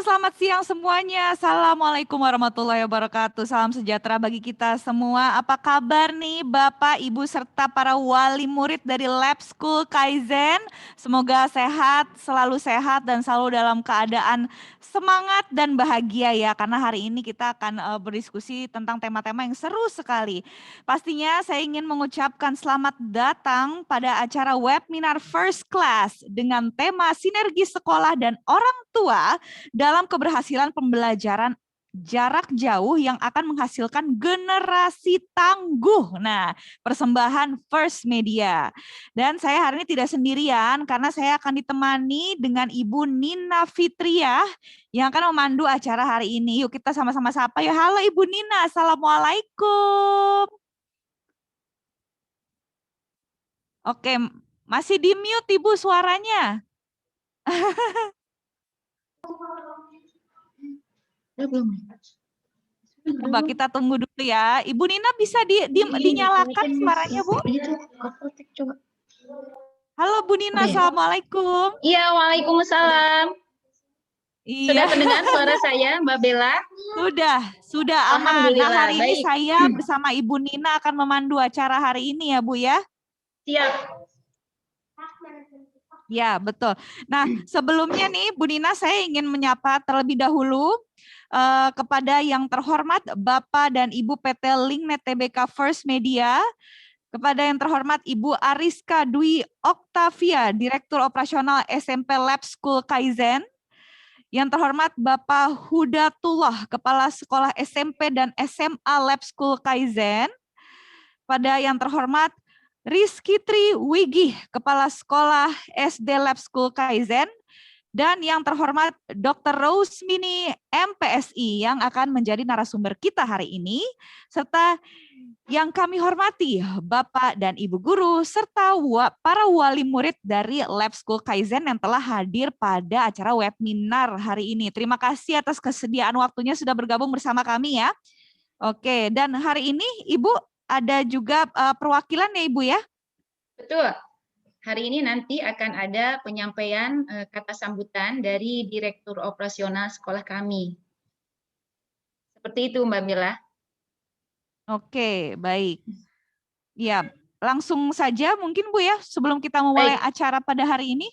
selamat siang semuanya. Assalamualaikum warahmatullahi wabarakatuh. Salam sejahtera bagi kita semua. Apa kabar nih Bapak, Ibu, serta para wali murid dari Lab School Kaizen? Semoga selalu sehat dan selalu dalam keadaan semangat dan bahagia ya. Karena hari ini kita akan berdiskusi tentang tema-tema yang seru sekali. Pastinya saya ingin mengucapkan selamat datang pada acara webinar First Class dengan tema Sinergi Sekolah dan Orang Tua dalam keberhasilan pembelajaran jarak jauh yang akan menghasilkan generasi tangguh. Nah, persembahan First Media. Dan saya hari ini tidak sendirian karena saya akan ditemani dengan Ibu Nina Fitriah yang akan memandu acara hari ini. Yuk kita sama-sama sapa ya. Halo Ibu Nina, Assalamualaikum. Oke, masih di mute Ibu suaranya. Coba kita tunggu dulu ya. Ibu Nina bisa dinyalakan suaranya, Bu? Halo Bu Nina, Assalamualaikum. Iya, waalaikumsalam. Iya. Sudah terdengar suara saya, Mbak Bella? Sudah aman. Nah, hari ini baik. saya bersama Ibu Nina akan memandu acara hari ini ya, Bu ya? Siap. Ya, betul. Nah, sebelumnya nih Bu Nina, saya ingin menyapa terlebih dahulu kepada yang terhormat Bapak dan Ibu PT Linknet Tbk First Media, kepada yang terhormat Ibu Ariska Dwi Oktavia, Direktur Operasional SMP Lab School Kaizen, yang terhormat Bapak Hudatullah, Kepala Sekolah SMP dan SMA Lab School Kaizen, pada yang terhormat Rizky Tri Wigih, Kepala Sekolah SD Lab School Kaizen, dan yang terhormat Dr. Rosemini MPSI yang akan menjadi narasumber kita hari ini, serta yang kami hormati Bapak dan Ibu Guru, serta para wali murid dari Lab School Kaizen yang telah hadir pada acara webinar hari ini. Terima kasih atas kesediaan waktunya sudah bergabung bersama kami ya. Oke, dan hari ini Ibu ada juga perwakilan ya Ibu ya? Betul. Hari ini nanti akan ada penyampaian kata sambutan dari Direktur Operasional sekolah kami. Seperti itu Mbak Bella. Oke, baik. Ya, langsung saja mungkin Bu ya, sebelum kita memulai acara pada hari ini.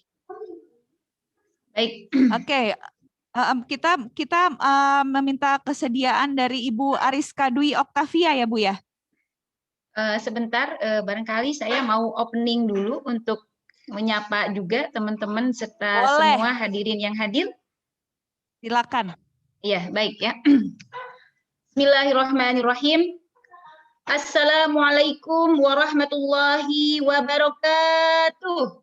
Baik. Oke, kita meminta kesediaan dari Ibu Ariska Dwi Oktavia ya Bu ya. Sebentar, barangkali saya mau opening dulu untuk menyapa juga teman-teman serta semua hadirin yang hadir. Silakan. Iya, baik ya. Bismillahirrahmanirrahim. Assalamualaikum warahmatullahi wabarakatuh.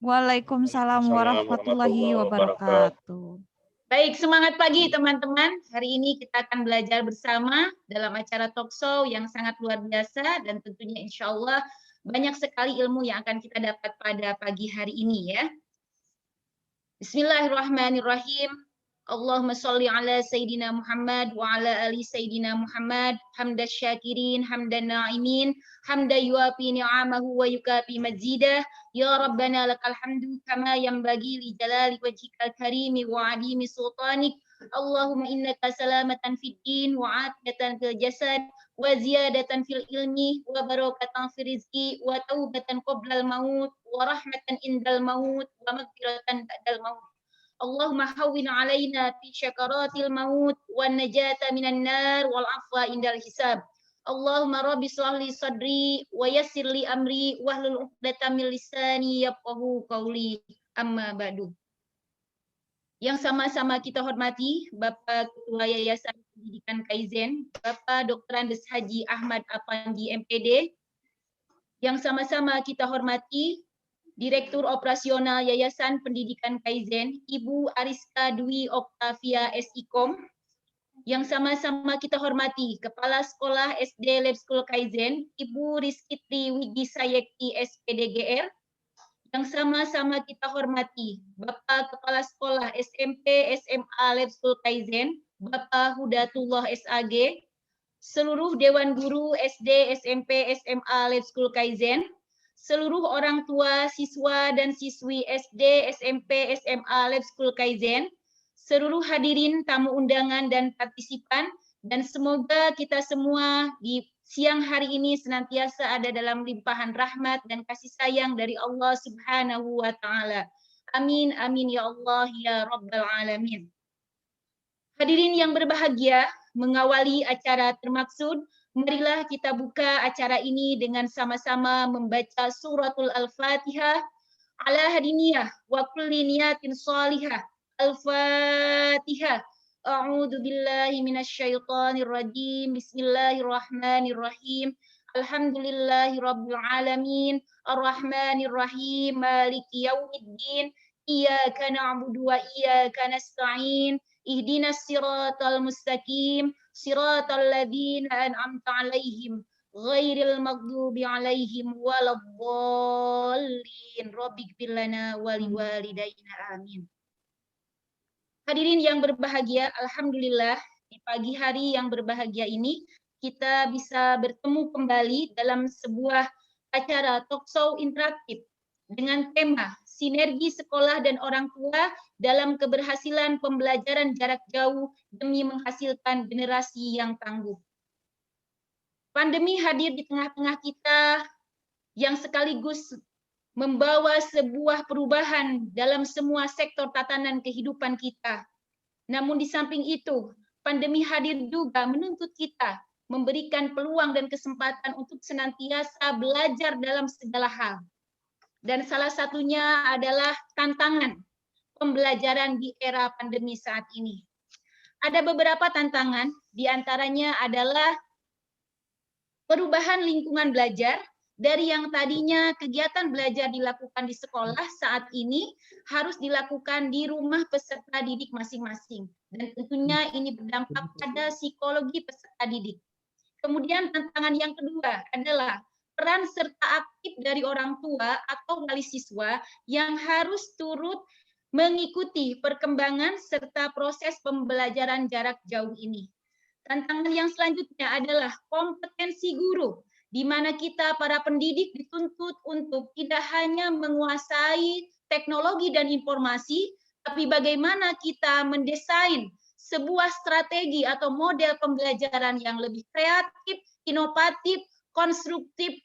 Waalaikumsalam warahmatullahi wabarakatuh. Baik, semangat pagi teman-teman. Hari ini kita akan belajar bersama dalam acara talk show yang sangat luar biasa dan tentunya insya Allah banyak sekali ilmu yang akan kita dapat pada pagi hari ini ya. Bismillahirrahmanirrahim. Allahumma sholli ala Sayyidina Muhammad wa ala ali Sayyidina Muhammad hamda syakirin hamdan na'imin hamda yuafi ni'amahu wa yukafi mazidah ya Rabbana lakal hamdu kama yanbaghi li jalali wajhikal karimi wa adimi sultanik Allahumma innaka salamatan fid din wa afiyatan fil jasad wa ziyadatan fil ilmi wa barakatan fil rizqi wa taubatan qoblal maut wa rahmatan indal maut wa maghfiratan ba'dal maut. Allahumma hawwin alaina fi syakaratil maut wan najata minan nar wal afwa indal hisab. Allahumma rabbi shrah li sadri wa yassir li amri wahlul 'uqdatam min lisani yafqahu qawli. Amma ba'du. Yang sama-sama kita hormati Bapak Ketua Yayasan Pendidikan Kaizen, Bapak Dr. Andes Haji Ahmad Apandi MPD. Yang sama-sama kita hormati Direktur Operasional Yayasan Pendidikan Kaizen, Ibu Ariska Dwi Oktavia SIKOM, yang sama-sama kita hormati Kepala Sekolah SD Lab School Kaizen, Ibu Rizky Tri Wigi Sayekti SPDGR, yang sama-sama kita hormati Bapak Kepala Sekolah SMP SMA Lab School Kaizen, Bapak Hudatullah SAG, seluruh Dewan Guru SD SMP SMA Lab School Kaizen, seluruh orang tua, siswa, dan siswi SD, SMP, SMA, Lab School Kaizen, seluruh hadirin, tamu undangan, dan partisipan, dan semoga kita semua di siang hari ini senantiasa ada dalam limpahan rahmat dan kasih sayang dari Allah Subhanahu wa Ta'ala. Amin, amin ya Allah ya Rabbal Alamin. Hadirin yang berbahagia, mengawali acara termaksud, marilah kita buka acara ini dengan sama-sama membaca suratul Al-Fatihah ala hadiniyah wa kulli niyatin salihah. Al-Fatihah. A'udzu billahi minasyaitonir rajim. Bismillahirrahmanirrahim. Alhamdulillahi rabbil alamin. Arrahmanir rahim. Maliki yaumiddin. Iyyaka na'budu wa iyyaka nasta'in. Ihdinas siratal mustaqim. Siratal ladzina an'amta 'alaihim ghairil maghdubi 'alaihim waladdallin. Rabbighfir lana wa liwalidayna. Amin. Hadirin yang berbahagia, alhamdulillah di pagi hari yang berbahagia ini kita bisa bertemu kembali dalam sebuah acara talkshow interaktif dengan tema sinergi sekolah dan orang tua dalam keberhasilan pembelajaran jarak jauh demi menghasilkan generasi yang tangguh. Pandemi hadir di tengah-tengah kita yang sekaligus membawa sebuah perubahan dalam semua sektor tatanan kehidupan kita. Namun di samping itu, pandemi hadir juga menuntut kita memberikan peluang dan kesempatan untuk senantiasa belajar dalam segala hal. Dan salah satunya adalah tantangan pembelajaran di era pandemi saat ini. Ada beberapa tantangan, di antaranya adalah perubahan lingkungan belajar. Dari yang tadinya kegiatan belajar dilakukan di sekolah, saat ini harus dilakukan di rumah peserta didik masing-masing. Dan tentunya ini berdampak pada psikologi peserta didik. Kemudian tantangan yang kedua adalah peran serta aktif dari orang tua atau wali siswa yang harus turut mengikuti perkembangan serta proses pembelajaran jarak jauh ini. Tantangan yang selanjutnya adalah kompetensi guru, di mana kita para pendidik dituntut untuk tidak hanya menguasai teknologi dan informasi, tapi bagaimana kita mendesain sebuah strategi atau model pembelajaran yang lebih kreatif, inovatif, konstruktif,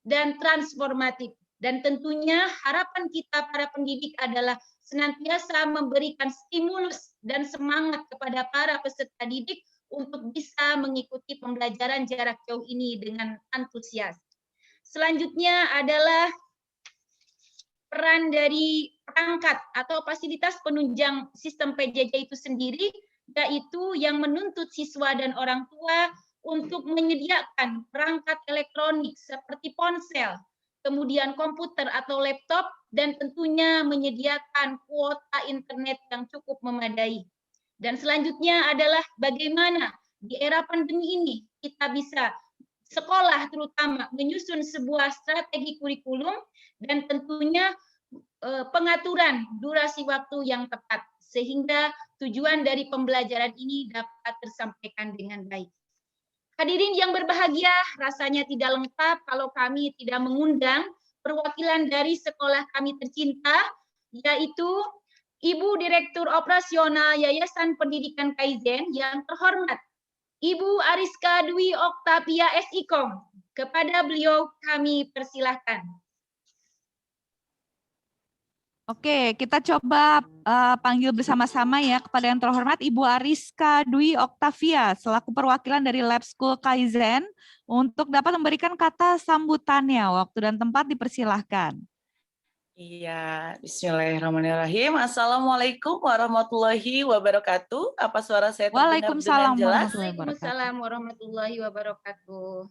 dan transformatif. Dan tentunya harapan kita para pendidik adalah senantiasa memberikan stimulus dan semangat kepada para peserta didik untuk bisa mengikuti pembelajaran jarak jauh ini dengan antusias. Selanjutnya adalah peran dari perangkat atau fasilitas penunjang sistem PJJ itu sendiri, yaitu yang menuntut siswa dan orang tua untuk menyediakan perangkat elektronik seperti ponsel, kemudian komputer atau laptop, dan tentunya menyediakan kuota internet yang cukup memadai. Dan selanjutnya adalah bagaimana di era pandemi ini kita bisa sekolah terutama menyusun sebuah strategi kurikulum dan tentunya pengaturan durasi waktu yang tepat sehingga tujuan dari pembelajaran ini dapat tersampaikan dengan baik. Hadirin yang berbahagia, rasanya tidak lengkap kalau kami tidak mengundang perwakilan dari sekolah kami tercinta, yaitu Ibu Direktur Operasional Yayasan Pendidikan Kaizen yang terhormat, Ibu Ariska Dwi Oktavia SIKOM. Kepada beliau kami persilahkan. Oke, kita coba panggil bersama-sama ya kepada yang terhormat Ibu Ariska Dwi Oktavia selaku perwakilan dari Lab School Kaizen untuk dapat memberikan kata sambutannya. Waktu dan tempat dipersilahkan. Iya, bismillahirrahmanirrahim. Assalamualaikum warahmatullahi wabarakatuh. Apa suara saya terdengar dengan jelas? Waalaikumsalam warahmatullahi wabarakatuh.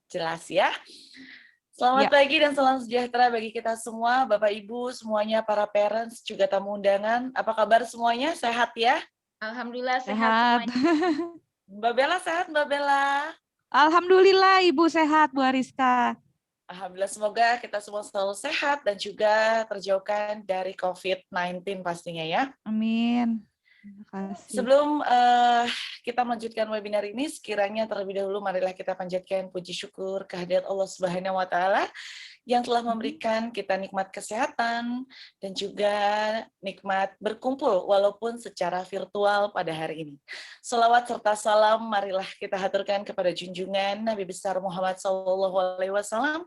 Jelas ya. Selamat pagi dan salam sejahtera bagi kita semua, Bapak Ibu, semuanya, para parents, juga tamu undangan. Apa kabar semuanya? Sehat ya? Alhamdulillah sehat semuanya. Mbak Bella sehat, Mbak Bella? Alhamdulillah Ibu sehat, Bu Ariska. Alhamdulillah, semoga kita semua selalu sehat dan juga terjauhkan dari COVID-19 pastinya ya. Amin. Terima kasih. Sebelum kita melanjutkan webinar ini, sekiranya terlebih dahulu marilah kita panjatkan puji syukur kehadirat Allah Subhanahu wa taala yang telah memberikan kita nikmat kesehatan dan juga nikmat berkumpul walaupun secara virtual pada hari ini. Salawat serta salam marilah kita haturkan kepada junjungan Nabi besar Muhammad SAW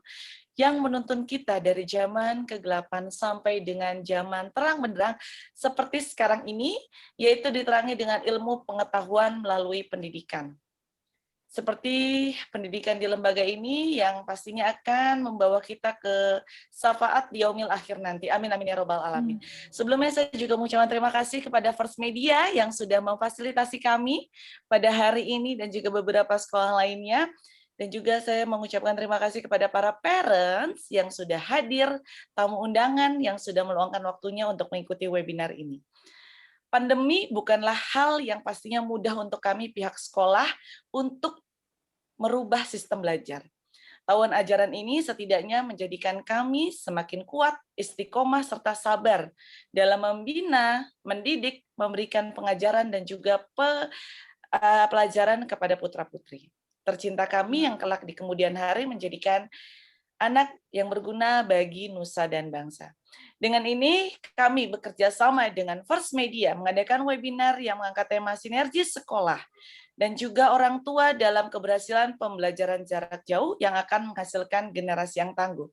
yang menuntun kita dari zaman kegelapan sampai dengan zaman terang benderang seperti sekarang ini, yaitu diterangi dengan ilmu pengetahuan melalui pendidikan. Seperti pendidikan di lembaga ini yang pastinya akan membawa kita ke syafaat di yaumil akhir nanti. Amin amin ya robbal alamin. Sebelumnya saya juga mengucapkan terima kasih kepada First Media yang sudah memfasilitasi kami pada hari ini dan juga beberapa sekolah lainnya. Dan juga saya mengucapkan terima kasih kepada para parents yang sudah hadir, tamu undangan yang sudah meluangkan waktunya untuk mengikuti webinar ini. Pandemi bukanlah hal yang pastinya mudah untuk kami pihak sekolah untuk merubah sistem belajar. Tahun ajaran ini setidaknya menjadikan kami semakin kuat, istiqomah, serta sabar dalam membina, mendidik, memberikan pengajaran dan juga pelajaran kepada putra-putri tercinta kami yang kelak di kemudian hari menjadikan anak yang berguna bagi nusa dan bangsa. Dengan ini, kami bekerja sama dengan First Media mengadakan webinar yang mengangkat tema sinergi sekolah dan juga orang tua dalam keberhasilan pembelajaran jarak jauh yang akan menghasilkan generasi yang tangguh.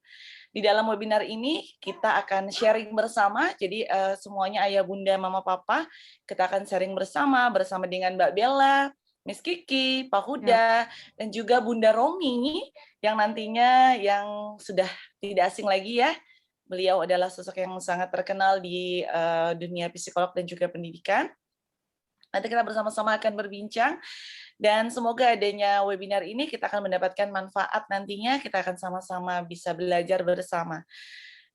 Di dalam webinar ini, kita akan sharing bersama, jadi semuanya ayah, bunda, mama, papa, kita akan sharing bersama dengan Mbak Bella, Miss Kiki, Pak Huda, dan juga Bunda Romi yang nantinya yang sudah tidak asing lagi ya. Beliau adalah sosok yang sangat terkenal di dunia psikolog dan juga pendidikan. Nanti kita bersama-sama akan berbincang dan semoga adanya webinar ini kita akan mendapatkan manfaat nantinya, kita akan sama-sama bisa belajar bersama.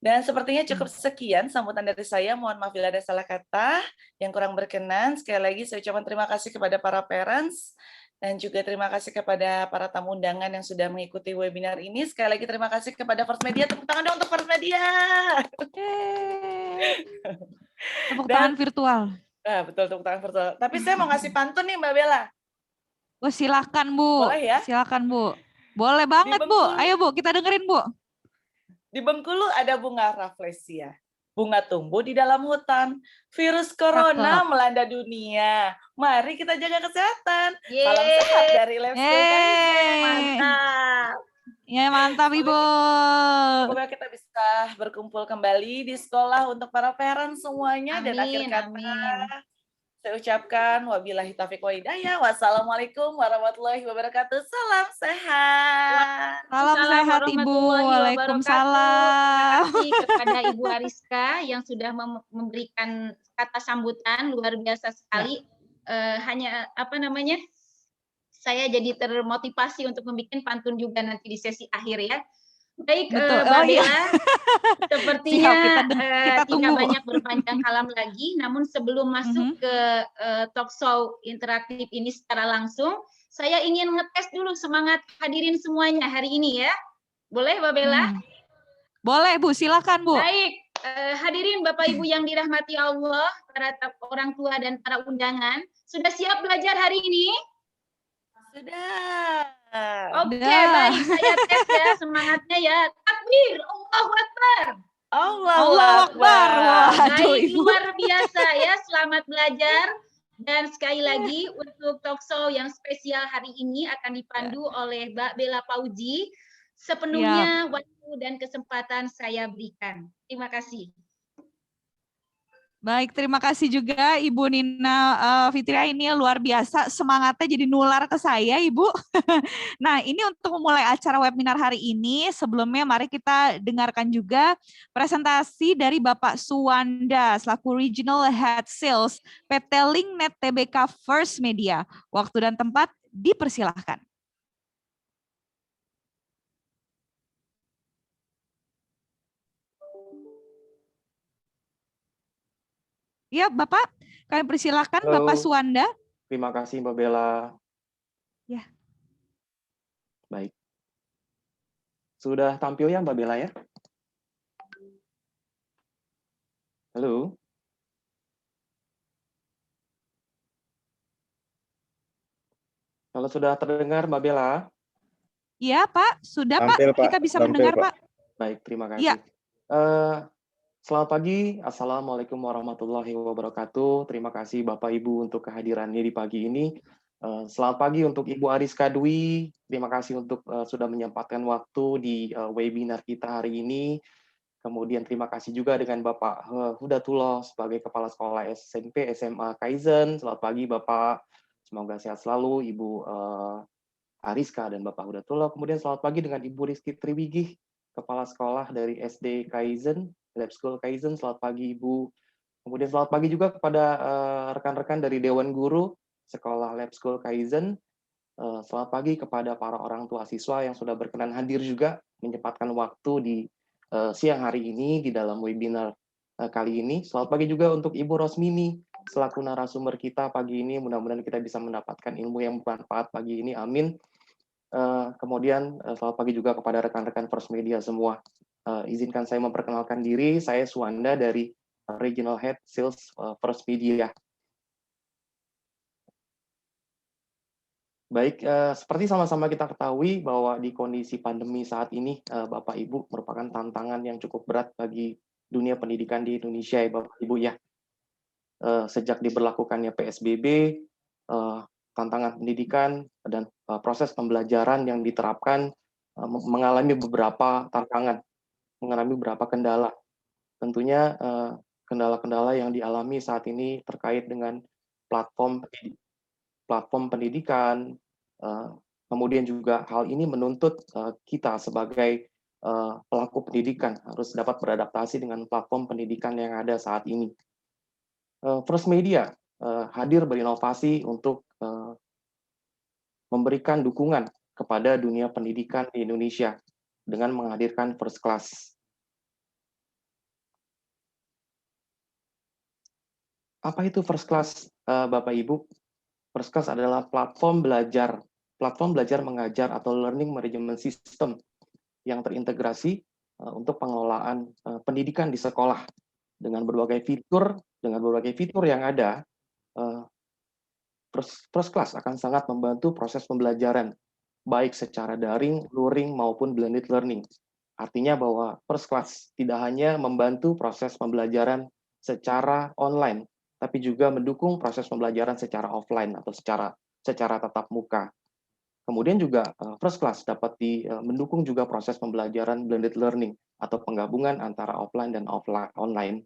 Dan sepertinya cukup sekian sambutan dari saya. Mohon maaf bila ada salah kata yang kurang berkenan. Sekali lagi saya ucapkan terima kasih kepada para parents dan juga terima kasih kepada para tamu undangan yang sudah mengikuti webinar ini. Sekali lagi terima kasih kepada First Media. Tepuk tangan dong untuk First Media. Tepuk tangan virtual. Betul, tepuk tangan virtual. Tapi saya mau ngasih pantun nih Mbak Bella. Oh, silakan Bu. Boleh ya? Silakan Bu. Boleh banget Bu. Ayo Bu, kita dengerin Bu. Di Bengkulu ada bunga rafflesia. Bunga tumbuh di dalam hutan. Virus corona melanda dunia. Mari kita jaga kesehatan. Salam sehat dari Lab School KIZ. Mantap. Ya, mantap Ibu. Semoga kita bisa berkumpul kembali di sekolah untuk para parents semuanya. Amin, dan akhir kata amin. saya ucapkan wabillahi taufiq wa hidayah. Wassalamualaikum warahmatullahi wabarakatuh. Salam sehat. Salam sehat Ibu. Waalaikumsalam. Terima kasih kepada Ibu Ariska yang sudah memberikan kata sambutan luar biasa sekali. Hanya saya jadi termotivasi untuk membuat pantun juga nanti di sesi akhir ya. Baik, Mbak Bella, sepertinya kita tidak banyak berpanjang kalam lagi, namun sebelum masuk ke talk show interaktif ini secara langsung, saya ingin ngetes dulu semangat hadirin semuanya hari ini ya. Boleh Mbak Bella? Boleh Bu, silakan Bu. Baik, hadirin Bapak Ibu yang dirahmati Allah, para orang tua dan para undangan, sudah siap belajar hari ini? Sudah. Oke, baik. Saya tes ya semangatnya ya. Takbir, Allahu Akbar. Allahu Akbar. Baik, luar biasa ya. Selamat belajar. Dan sekali lagi untuk talk show yang spesial hari ini akan dipandu oleh Mbak Bella Pauji. Sepenuhnya waktu dan kesempatan saya berikan. Terima kasih. Baik, terima kasih juga Ibu Nina Fitria, ini luar biasa, semangatnya jadi nular ke saya Ibu. Nah, ini untuk memulai acara webinar hari ini, sebelumnya mari kita dengarkan juga presentasi dari Bapak Suwanda selaku Regional Head Sales PT Linknet Tbk First Media. Waktu dan tempat dipersilahkan. Ya, Bapak, kami persilakan. Halo. Bapak Suwanda. Terima kasih, Mbak Bella. Ya. Baik. Sudah tampil ya, Mbak Bella ya? Halo. Kalau sudah terdengar Mbak Bella? Iya, Pak. Sudah, Pak. Tampil, Pak. Kita bisa Tampil, mendengar, Pak. Pak. Baik, terima Iya. kasih. Selamat pagi, Assalamualaikum warahmatullahi wabarakatuh. Terima kasih Bapak Ibu untuk kehadirannya di pagi ini. Selamat pagi untuk Ibu Ariska Dwi. Terima kasih untuk sudah menyempatkan waktu di webinar kita hari ini. Kemudian terima kasih juga dengan Bapak Hudatullah sebagai Kepala Sekolah SMP SMA Kaizen. Selamat pagi Bapak. Semoga sehat selalu Ibu Ariska dan Bapak Hudatullah. Kemudian selamat pagi dengan Ibu Rizky Triwigih, Kepala Sekolah dari SD Kaizen, Lab School Kaizen. Selamat pagi Ibu. Kemudian selamat pagi juga kepada rekan-rekan dari Dewan Guru Sekolah Lab School Kaizen. Selamat pagi kepada para orang tua siswa yang sudah berkenan hadir juga menyempatkan waktu di siang hari ini di dalam webinar kali ini. Selamat pagi juga untuk Ibu Rosmini selaku narasumber kita pagi ini. Mudah-mudahan kita bisa mendapatkan ilmu yang bermanfaat pagi ini. Amin. Kemudian selamat pagi juga kepada rekan-rekan First Media semua. Izinkan saya memperkenalkan diri. Saya Suwanda dari Regional Head Sales First Media. Baik, seperti sama-sama kita ketahui bahwa di kondisi pandemi saat ini, Bapak Ibu merupakan tantangan yang cukup berat bagi dunia pendidikan di Indonesia, ya Bapak Ibu ya. Sejak diberlakukannya PSBB, tantangan pendidikan dan proses pembelajaran yang diterapkan mengalami beberapa tantangan, mengalami beberapa kendala. Tentunya kendala-kendala yang dialami saat ini terkait dengan platform pendidikan, kemudian juga hal ini menuntut kita sebagai pelaku pendidikan harus dapat beradaptasi dengan platform pendidikan yang ada saat ini. First Media hadir berinovasi untuk memberikan dukungan kepada dunia pendidikan di Indonesia dengan menghadirkan First Class. Apa itu First Class, Bapak Ibu? First Class adalah platform belajar mengajar atau learning management system yang terintegrasi untuk pengelolaan pendidikan di sekolah dengan berbagai fitur yang ada. First Class akan sangat membantu proses pembelajaran baik secara daring, luring maupun blended learning. Artinya bahwa First Class tidak hanya membantu proses pembelajaran secara online, tapi juga mendukung proses pembelajaran secara offline atau secara tatap muka. Kemudian juga First Class dapat mendukung juga proses pembelajaran blended learning atau penggabungan antara offline dan online.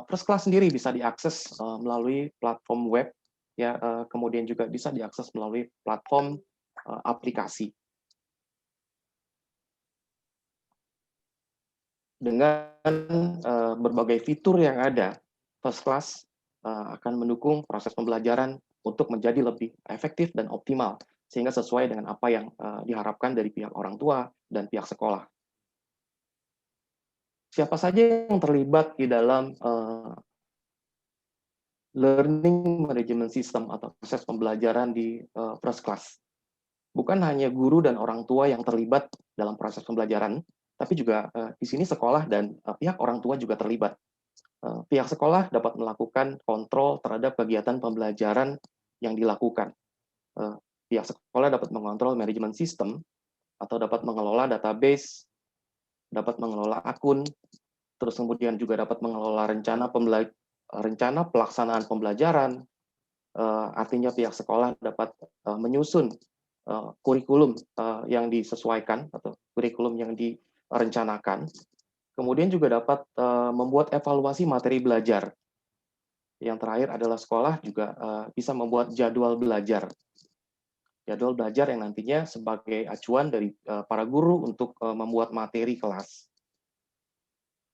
First Class sendiri bisa diakses melalui platform web, ya, kemudian juga bisa diakses melalui platform aplikasi. Dengan berbagai fitur yang ada, First Class akan mendukung proses pembelajaran untuk menjadi lebih efektif dan optimal, sehingga sesuai dengan apa yang diharapkan dari pihak orang tua dan pihak sekolah. Siapa saja yang terlibat di dalam learning management system atau proses pembelajaran di First Class? Bukan hanya guru dan orang tua yang terlibat dalam proses pembelajaran, tapi juga di sini sekolah dan pihak orang tua juga terlibat. Pihak sekolah dapat melakukan kontrol terhadap kegiatan pembelajaran yang dilakukan. Pihak sekolah dapat mengontrol manajemen sistem atau dapat mengelola database, dapat mengelola akun, terus kemudian juga dapat mengelola rencana pelaksanaan pembelajaran. Artinya pihak sekolah dapat menyusun kurikulum yang disesuaikan atau kurikulum yang direncanakan. Kemudian juga dapat membuat evaluasi materi belajar. Yang terakhir adalah sekolah juga bisa membuat jadwal belajar. Jadwal belajar yang nantinya sebagai acuan dari para guru untuk membuat materi kelas.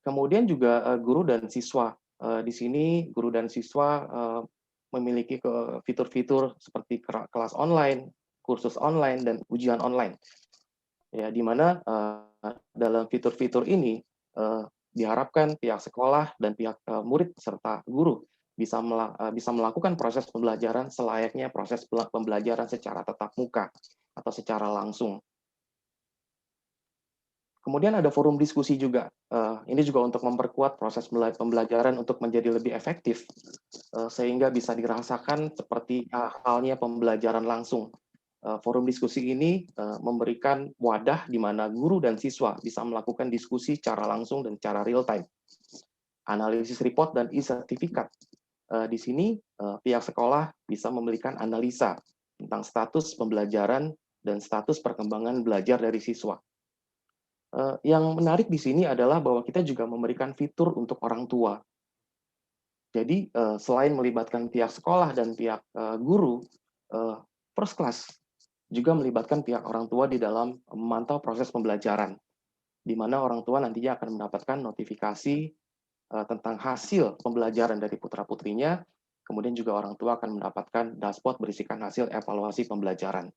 Kemudian juga guru dan siswa. Di sini guru dan siswa memiliki fitur-fitur seperti kelas online, kursus online, dan ujian online. Ya, di mana dalam fitur-fitur ini diharapkan pihak sekolah dan pihak murid serta guru bisa melakukan proses pembelajaran selayaknya proses pembelajaran secara tatap muka atau secara langsung. Kemudian ada forum diskusi juga. Ini juga untuk memperkuat proses pembelajaran untuk menjadi lebih efektif, sehingga bisa dirasakan seperti halnya pembelajaran langsung. Forum diskusi ini memberikan wadah di mana guru dan siswa bisa melakukan diskusi secara langsung dan secara real time. Analisis report dan e-sertifikat. Di sini pihak sekolah bisa memberikan analisa tentang status pembelajaran dan status perkembangan belajar dari siswa. Yang menarik di sini adalah bahwa kita juga memberikan fitur untuk orang tua. Jadi selain melibatkan pihak sekolah dan pihak guru, First Class juga melibatkan pihak orang tua di dalam memantau proses pembelajaran, di mana orang tua nantinya akan mendapatkan notifikasi tentang hasil pembelajaran dari putra-putrinya, kemudian juga orang tua akan mendapatkan dashboard berisikan hasil evaluasi pembelajaran.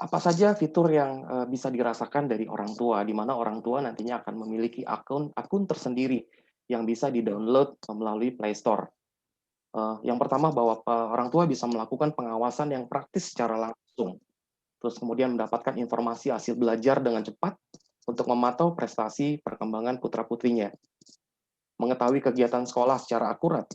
Apa saja fitur yang bisa dirasakan dari orang tua, di mana orang tua nantinya akan memiliki akun tersendiri yang bisa di-download melalui Play Store. Yang pertama bahwa orang tua bisa melakukan pengawasan yang praktis secara langsung, terus kemudian mendapatkan informasi hasil belajar dengan cepat untuk memantau prestasi perkembangan putra-putrinya, mengetahui kegiatan sekolah secara akurat,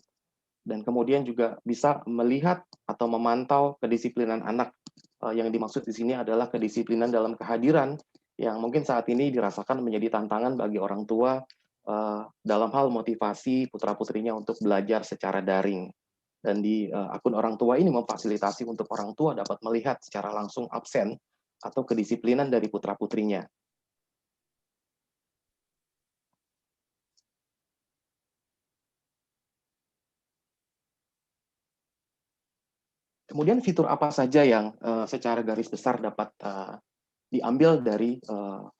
dan kemudian juga bisa melihat atau memantau kedisiplinan anak. Yang dimaksud di sini adalah kedisiplinan dalam kehadiran yang mungkin saat ini dirasakan menjadi tantangan bagi orang tua dalam hal motivasi putra-putrinya untuk belajar secara daring. Dan di akun orang tua ini memfasilitasi untuk orang tua dapat melihat secara langsung absen atau kedisiplinan dari putra-putrinya. Kemudian fitur apa saja yang secara garis besar dapat diambil dari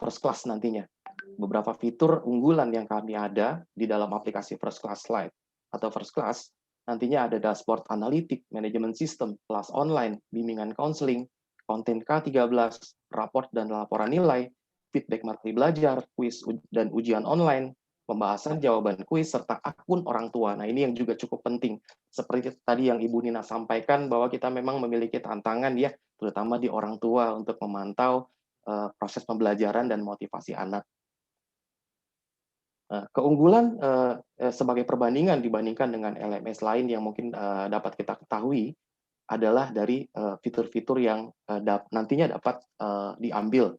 First Class nantinya? Beberapa fitur unggulan yang kami ada di dalam aplikasi First Class Lite atau First Class, nantinya ada dashboard analitik, manajemen sistem, kelas online, bimbingan konseling, konten K13, raport dan laporan nilai, feedback materi belajar, kuis dan ujian online, pembahasan jawaban kuis, serta akun orang tua. Nah, ini yang juga cukup penting. Seperti tadi yang Ibu Nina sampaikan, bahwa kita memang memiliki tantangan ya, terutama di orang tua untuk memantau proses pembelajaran dan motivasi anak. Keunggulan sebagai perbandingan dibandingkan dengan LMS lain yang mungkin dapat kita ketahui adalah dari fitur-fitur yang nantinya dapat diambil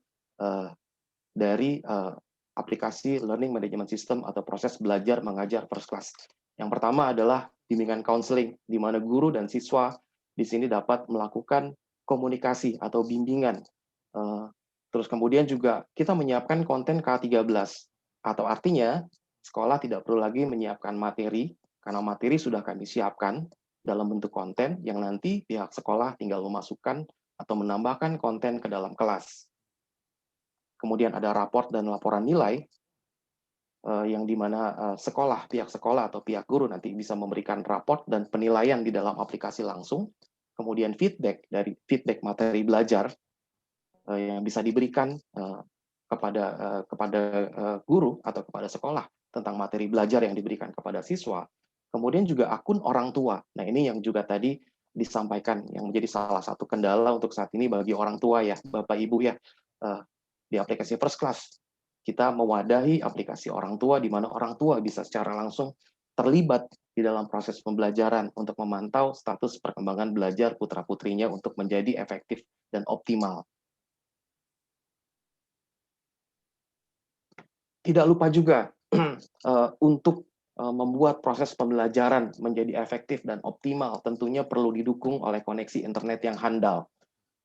dari aplikasi Learning Management System atau proses belajar mengajar First Class. Yang pertama adalah bimbingan counseling, di mana guru dan siswa di sini dapat melakukan komunikasi atau bimbingan. Terus kemudian juga kita menyiapkan konten K13, atau artinya sekolah tidak perlu lagi menyiapkan materi, karena materi sudah kami siapkan dalam bentuk konten yang nanti pihak sekolah tinggal memasukkan atau menambahkan konten ke dalam kelas. Kemudian ada raport dan laporan nilai, yang dimana pihak sekolah atau pihak guru nanti bisa memberikan raport dan penilaian di dalam aplikasi langsung. Kemudian feedback materi belajar yang bisa diberikan kepada guru atau kepada sekolah tentang materi belajar yang diberikan kepada siswa. Kemudian juga akun orang tua. Nah, ini yang juga tadi disampaikan yang menjadi salah satu kendala untuk saat ini bagi orang tua ya, Bapak Ibu ya. Di aplikasi First Class, kita mewadahi aplikasi orang tua di mana orang tua bisa secara langsung terlibat di dalam proses pembelajaran untuk memantau status perkembangan belajar putra-putrinya untuk menjadi efektif dan optimal. Tidak lupa juga untuk membuat proses pembelajaran menjadi efektif dan optimal tentunya perlu didukung oleh koneksi internet yang handal.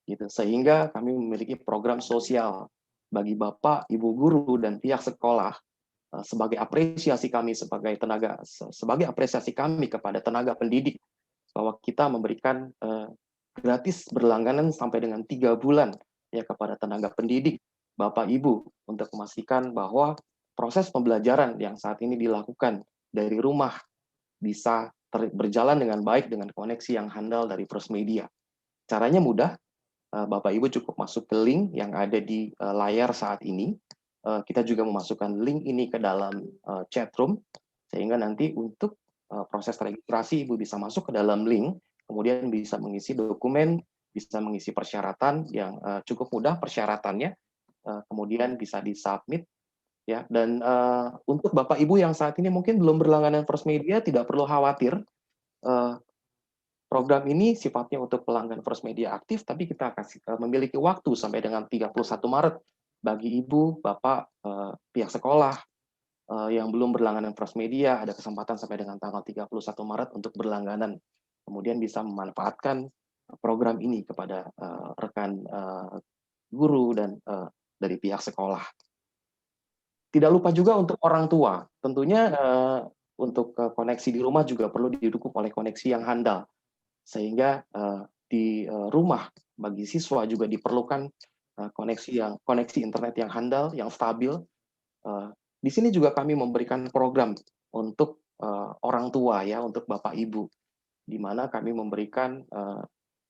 Gitu. Sehingga kami memiliki program sosial bagi Bapak, Ibu guru dan pihak sekolah sebagai apresiasi kami sebagai apresiasi kami kepada tenaga pendidik bahwa kita memberikan gratis berlangganan sampai dengan 3 bulan ya kepada tenaga pendidik Bapak Ibu untuk memastikan bahwa proses pembelajaran yang saat ini dilakukan dari rumah bisa berjalan dengan baik dengan koneksi yang handal dari First Media. Caranya mudah. Bapak Ibu cukup masuk ke link yang ada di layar saat ini. Kita juga memasukkan link ini ke dalam chat room, sehingga nanti untuk proses registrasi Ibu bisa masuk ke dalam link, kemudian bisa mengisi dokumen, bisa mengisi persyaratan yang cukup mudah persyaratannya, kemudian bisa disubmit ya. Dan untuk Bapak Ibu yang saat ini mungkin belum berlangganan First Media, tidak perlu khawatir. Program ini sifatnya untuk pelanggan First Media aktif, tapi kita kasih memiliki waktu sampai dengan 31 Maret bagi ibu, bapak, pihak sekolah yang belum berlangganan First Media, ada kesempatan sampai dengan tanggal 31 Maret untuk berlangganan. Kemudian bisa memanfaatkan program ini kepada rekan guru dan dari pihak sekolah. Tidak lupa juga untuk orang tua, tentunya untuk koneksi di rumah juga perlu didukung oleh koneksi yang handal. Sehingga di rumah bagi siswa juga diperlukan koneksi internet yang handal, yang stabil. Di sini juga kami memberikan program untuk orang tua ya, untuk Bapak Ibu, di mana kami memberikan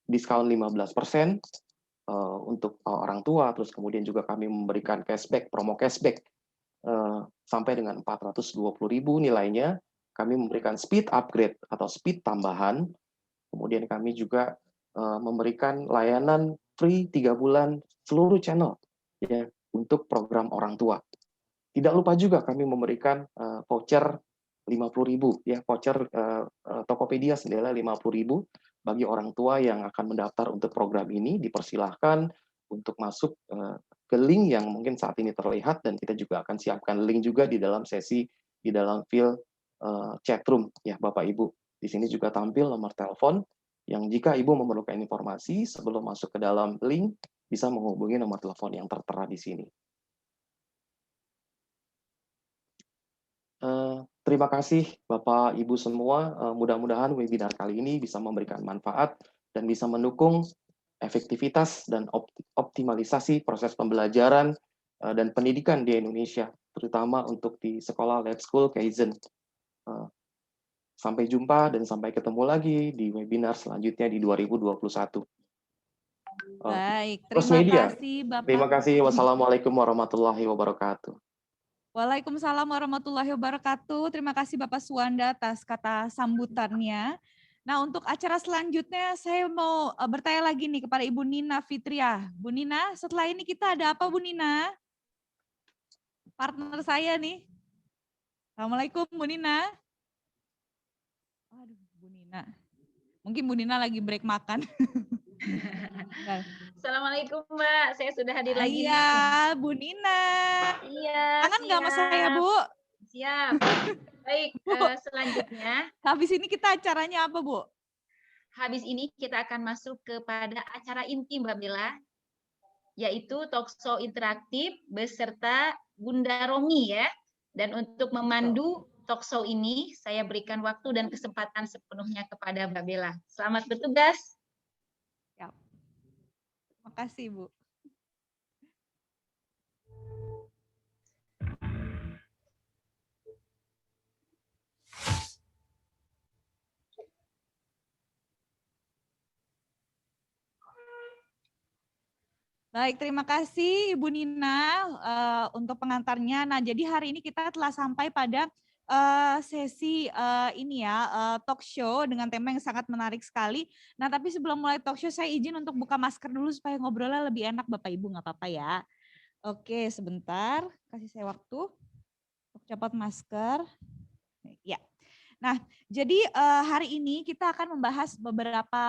diskon 15% untuk orang tua, terus kemudian juga kami memberikan cashback, promo cashback sampai dengan 420.000 nilainya. Kami memberikan speed upgrade atau speed tambahan. Kemudian kami juga memberikan layanan free 3 bulan seluruh channel ya untuk program orang tua. Tidak lupa juga kami memberikan voucher 50.000 ya, voucher Tokopedia senilai 50.000 bagi orang tua yang akan mendaftar untuk program ini. Dipersilahkan untuk masuk ke link yang mungkin saat ini terlihat, dan kita juga akan siapkan link juga di dalam sesi di dalam field chat room ya Bapak Ibu. Di sini juga tampil nomor telepon yang jika Ibu memerlukan informasi sebelum masuk ke dalam link, bisa menghubungi nomor telepon yang tertera di sini. Terima kasih Bapak Ibu semua. Mudah-mudahan webinar kali ini bisa memberikan manfaat dan bisa mendukung efektivitas dan optimalisasi proses pembelajaran dan pendidikan di Indonesia, terutama untuk di sekolah Lab School Kaizen. Sampai jumpa dan sampai ketemu lagi di webinar selanjutnya di 2021. Baik, First terima Media. kasih Bapak. Terima kasih. Wassalamualaikum warahmatullahi wabarakatuh. Waalaikumsalam warahmatullahi wabarakatuh. Terima kasih Bapak Suwanda atas kata sambutannya. Nah, untuk acara selanjutnya saya mau bertanya lagi nih kepada Ibu Nina Fitriah. Bu Nina, setelah ini kita ada apa Bu Nina? Partner saya nih. Assalamualaikum Bu Nina. Aduh, Bu Nina. Mungkin Bu Nina lagi break makan. Assalamualaikum Mbak, saya sudah hadir lagi. Iya, Bu Nina. Iya, Kangen nggak sama saya, Bu? Siap. Baik, selanjutnya. Habis ini kita acaranya apa, Bu? Habis ini kita akan masuk kepada acara inti Mbak Bella, yaitu talkshow interaktif beserta Bunda Romi ya. Dan untuk memandu talkshow ini, saya berikan waktu dan kesempatan sepenuhnya kepada Mbak Bella. Selamat bertugas. Ya. Terima kasih, Bu. Baik, terima kasih Ibu Nina untuk pengantarnya. Nah, jadi hari ini kita telah sampai pada sesi ini ya, talk show dengan tema yang sangat menarik sekali. Nah, tapi sebelum mulai talk show, saya izin untuk buka masker dulu supaya ngobrolnya lebih enak, Bapak Ibu, nggak apa-apa ya. Oke, sebentar, kasih saya waktu untuk copot masker. Ya. Nah, jadi hari ini kita akan membahas beberapa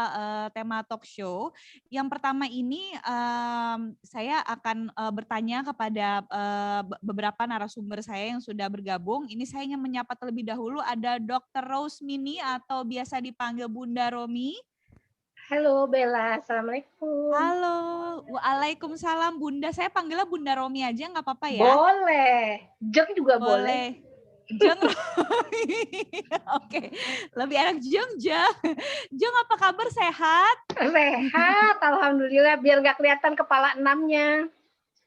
tema talk show. Yang pertama ini saya akan bertanya kepada beberapa narasumber saya yang sudah bergabung. Ini saya ingin menyapa terlebih dahulu, ada Dr. Rosmini atau biasa dipanggil Bunda Romi. Halo Bella, Assalamualaikum. Halo, Waalaikumsalam Bunda. Saya panggilnya Bunda Romi aja, nggak apa-apa ya? Boleh, Jeng juga boleh. Jeng Romi. Oke, lebih enak Jeng. Jeng, apa kabar, sehat? Sehat, alhamdulillah, biar nggak kelihatan kepala 6-nya.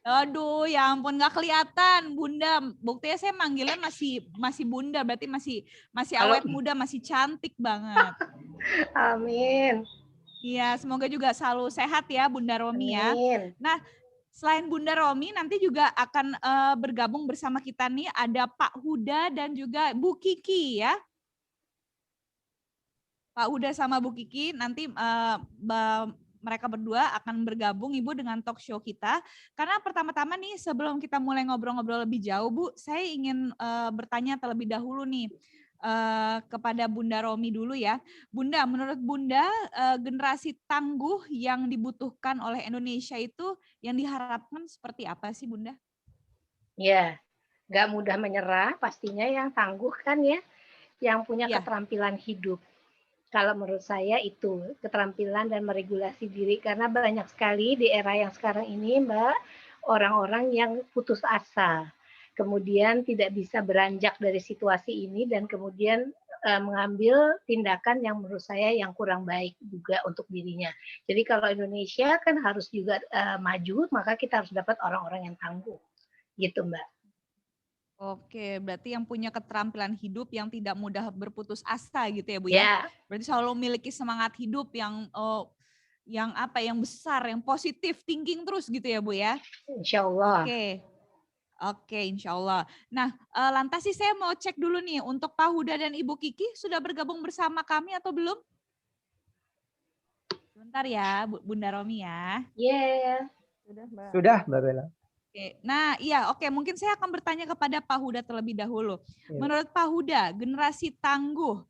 Aduh, ya ampun, nggak kelihatan Bunda. Buktinya saya manggilnya masih Bunda, berarti masih awet muda, masih cantik banget. Amin. Iya, semoga juga selalu sehat ya Bunda Romi ya. Amin. Nah, selain Bunda Romi, nanti juga akan bergabung bersama kita nih, ada Pak Huda dan juga Bu Kiki ya. Pak Huda sama Bu Kiki nanti mereka berdua akan bergabung Ibu dengan talk show kita. Karena pertama-tama nih sebelum kita mulai ngobrol-ngobrol lebih jauh Bu, saya ingin bertanya terlebih dahulu nih kepada Bunda Romi dulu ya. Bunda, menurut Bunda generasi tangguh yang dibutuhkan oleh Indonesia itu yang diharapkan seperti apa sih Bunda? Ya, nggak mudah menyerah, pastinya yang tangguh kan ya, yang punya Ya. keterampilan hidup. Kalau menurut saya itu keterampilan dan meregulasi diri, karena banyak sekali di era yang sekarang ini Mbak, orang-orang yang putus asa, kemudian tidak bisa beranjak dari situasi ini dan kemudian mengambil tindakan yang menurut saya yang kurang baik juga untuk dirinya. Jadi kalau Indonesia kan harus juga maju, maka kita harus dapat orang-orang yang tangguh, gitu Mbak. Oke, berarti yang punya keterampilan hidup yang tidak mudah berputus asa gitu ya Bu ya. Ya, Berarti selalu memiliki semangat hidup yang apa yang besar, yang positif thinking terus gitu ya Bu ya. insya Allah. Oke, insya Allah. Nah, lantas sih saya mau cek dulu nih untuk Pak Huda dan Ibu Kiki sudah bergabung bersama kami atau belum? Sebentar ya, Bunda Romi ya. Yeah. Sudah, Mbak Bella. Oke, nah iya oke mungkin saya akan bertanya kepada Pak Huda terlebih dahulu. Ya. Menurut Pak Huda, generasi tangguh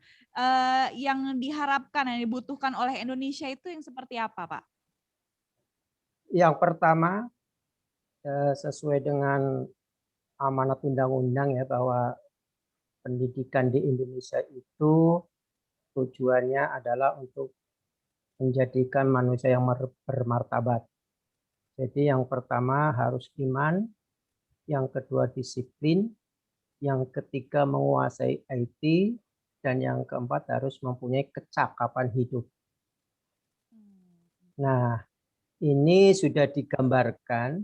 yang diharapkan, yang dibutuhkan oleh Indonesia itu yang seperti apa Pak? Yang pertama, sesuai dengan amanat undang-undang ya bahwa pendidikan di Indonesia itu tujuannya adalah untuk menjadikan manusia yang bermartabat. Jadi yang pertama harus iman, yang kedua disiplin, yang ketiga menguasai IT, dan yang keempat harus mempunyai kecakapan hidup. Nah, ini sudah digambarkan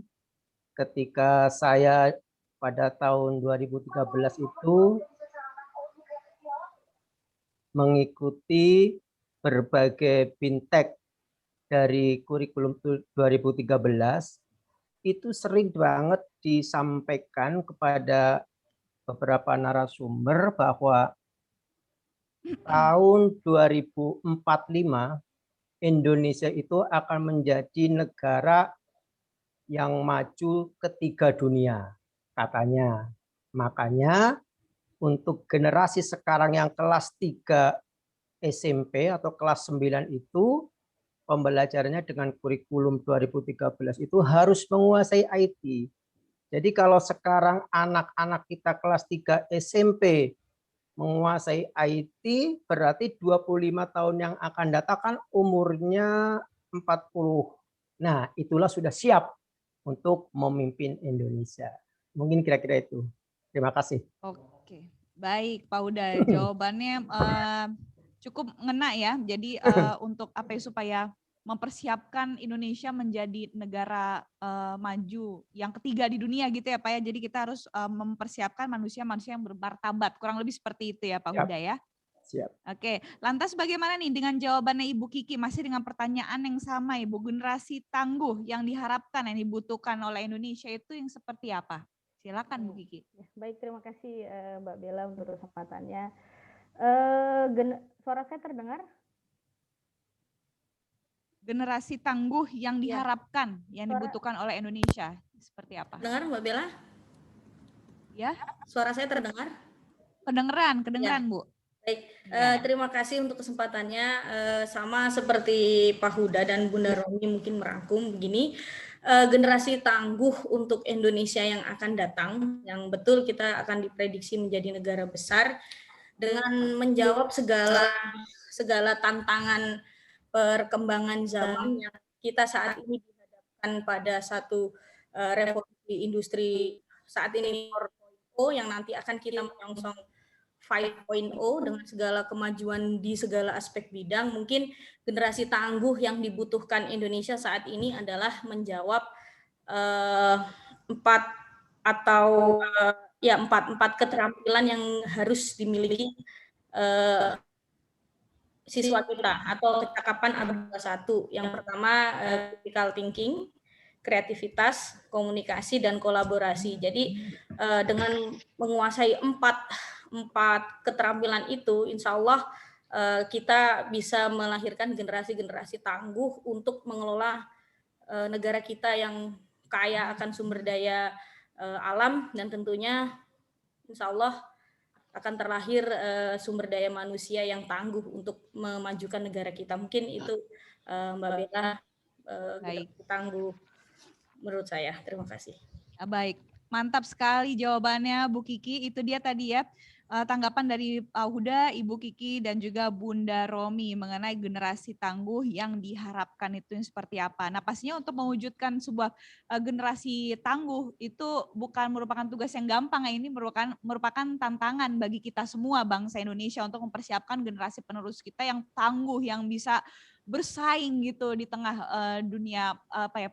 ketika saya pada tahun 2013 itu mengikuti berbagai bintek dari kurikulum 2013, itu sering banget disampaikan kepada beberapa narasumber bahwa tahun 2045 Indonesia itu akan menjadi negara yang maju ketiga dunia, katanya. Makanya untuk generasi sekarang yang kelas 3 SMP atau kelas 9 itu, pembelajarannya dengan kurikulum 2013 itu harus menguasai IT. Jadi kalau sekarang anak-anak kita kelas 3 SMP menguasai IT, berarti 25 tahun yang akan datang kan umurnya 40. Nah, itulah sudah siap untuk memimpin Indonesia. Mungkin kira-kira itu. Terima kasih. Oke, baik Pak Huda, jawabannya cukup ngena ya. Jadi untuk apa ya, supaya mempersiapkan Indonesia menjadi negara maju yang ketiga di dunia gitu ya Pak ya. Jadi kita harus mempersiapkan manusia-manusia yang bermartabat. Kurang lebih seperti itu ya Pak Huda ya. Siap. Oke, lantas bagaimana nih dengan jawabannya Ibu Kiki? Masih dengan pertanyaan yang sama Ibu, generasi tangguh yang diharapkan, yang dibutuhkan oleh Indonesia itu yang seperti apa? Silakan Bu Kiki. Baik, terima kasih Mbak Bella untuk kesempatannya. Suara saya terdengar? Generasi tangguh yang diharapkan, yang dibutuhkan oleh Indonesia seperti apa? Dengar Mbak Bella? Ya. Suara saya terdengar? Kedengeran Ya. Bu. Baik, terima kasih untuk kesempatannya. Sama seperti Pak Huda dan Bunda Romi mungkin merangkum begini. Generasi tangguh untuk Indonesia yang akan datang, yang betul kita akan diprediksi menjadi negara besar dengan menjawab segala tantangan perkembangan zaman yang kita saat ini dihadapkan pada satu revolusi industri saat ini 4.0 yang nanti akan kita menyongsong 5.0 dengan segala kemajuan di segala aspek bidang. Mungkin generasi tangguh yang dibutuhkan Indonesia saat ini adalah menjawab empat keterampilan yang harus dimiliki siswa kita atau kecakapan abad 21. Yang pertama critical thinking, kreativitas, komunikasi, dan kolaborasi. Jadi dengan menguasai empat keterampilan itu, insya Allah kita bisa melahirkan generasi-generasi tangguh untuk mengelola negara kita yang kaya akan sumber daya alam, dan tentunya insya Allah akan terlahir sumber daya manusia yang tangguh untuk memajukan negara kita. Mungkin itu Mbak Bella, generasi tangguh menurut saya. Terima kasih. Baik, mantap sekali jawabannya Bu Kiki. Itu dia tadi ya tanggapan dari Pak Huda, Ibu Kiki, dan juga Bunda Romi mengenai generasi tangguh yang diharapkan itu seperti apa. Nah, pastinya untuk mewujudkan sebuah generasi tangguh itu bukan merupakan tugas yang gampang ya. Ini merupakan tantangan bagi kita semua bangsa Indonesia untuk mempersiapkan generasi penerus kita yang tangguh, yang bisa bersaing gitu di tengah dunia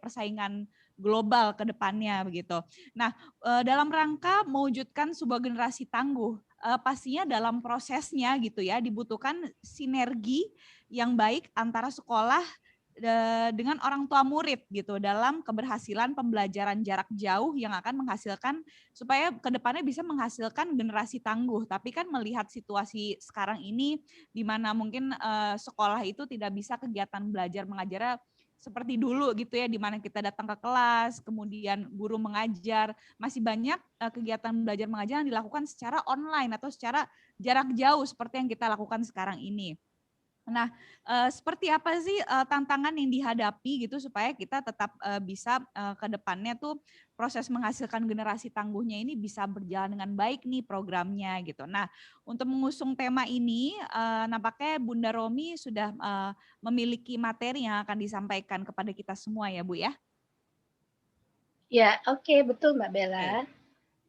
persaingan global ke depannya begitu. Nah, dalam rangka mewujudkan sebuah generasi tangguh, pastinya dalam prosesnya gitu ya dibutuhkan sinergi yang baik antara sekolah dengan orang tua murid gitu dalam keberhasilan pembelajaran jarak jauh yang akan menghasilkan supaya ke depannya bisa menghasilkan generasi tangguh. Tapi kan melihat situasi sekarang ini di mana mungkin sekolah itu tidak bisa kegiatan belajar mengajar seperti dulu gitu ya, di mana kita datang ke kelas, kemudian guru mengajar, masih banyak kegiatan belajar mengajar yang dilakukan secara online atau secara jarak jauh seperti yang kita lakukan sekarang ini. Nah, seperti apa sih tantangan yang dihadapi gitu supaya kita tetap bisa ke depannya tuh proses menghasilkan generasi tangguhnya ini bisa berjalan dengan baik nih programnya gitu. Nah, untuk mengusung tema ini nampaknya Bunda Romi sudah memiliki materi yang akan disampaikan kepada kita semua ya Bu ya? Ya, oke, betul Mbak Bella.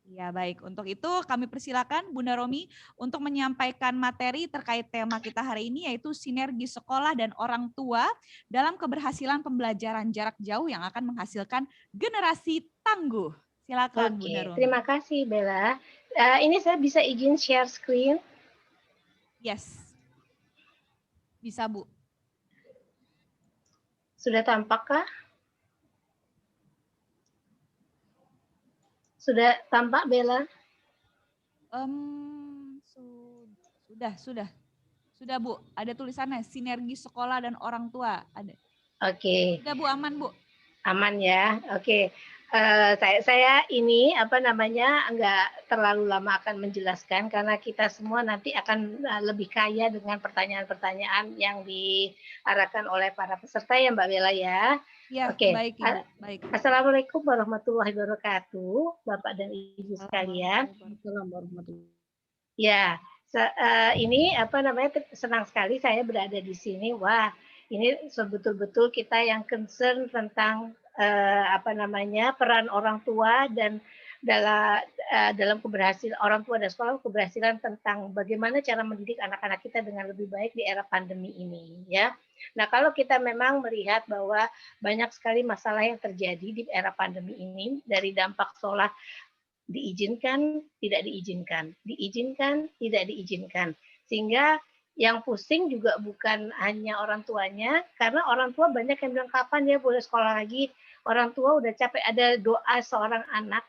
Ya baik, untuk itu kami persilakan Bunda Romi untuk menyampaikan materi terkait tema kita hari ini yaitu sinergi sekolah dan orang tua dalam keberhasilan pembelajaran jarak jauh yang akan menghasilkan generasi tangguh. Silakan Bunda Romi. Terima kasih Bella. Ini saya bisa izin share screen? Yes, bisa Bu. Sudah tampakkah? Sudah tampak Bella? Sudah Bu. Ada tulisannya sinergi sekolah dan orang tua. Ada. Oke. Sudah Bu, aman Bu. Aman ya. Oke. Saya ini nggak terlalu lama akan menjelaskan karena kita semua nanti akan lebih kaya dengan pertanyaan-pertanyaan yang diarahkan oleh para peserta ya Mbak Bella ya. Ya, oke. Baik, Ibu. Baik. Assalamualaikum warahmatullahi wabarakatuh, Bapak dan Ibu sekalian. Ya, ini senang sekali saya berada di sini. Wah, ini betul-betul kita yang concern tentang peran orang tua dan dalam keberhasilan orang tua dan sekolah, keberhasilan tentang bagaimana cara mendidik anak-anak kita dengan lebih baik di era pandemi ini ya. Nah, kalau kita memang melihat bahwa banyak sekali masalah yang terjadi di era pandemi ini dari dampak sekolah diizinkan, tidak diizinkan, diizinkan, tidak diizinkan. Sehingga yang pusing juga bukan hanya orang tuanya, karena orang tua banyak yang bilang kapan ya boleh sekolah lagi. Orang tua udah capek. Ada doa seorang anak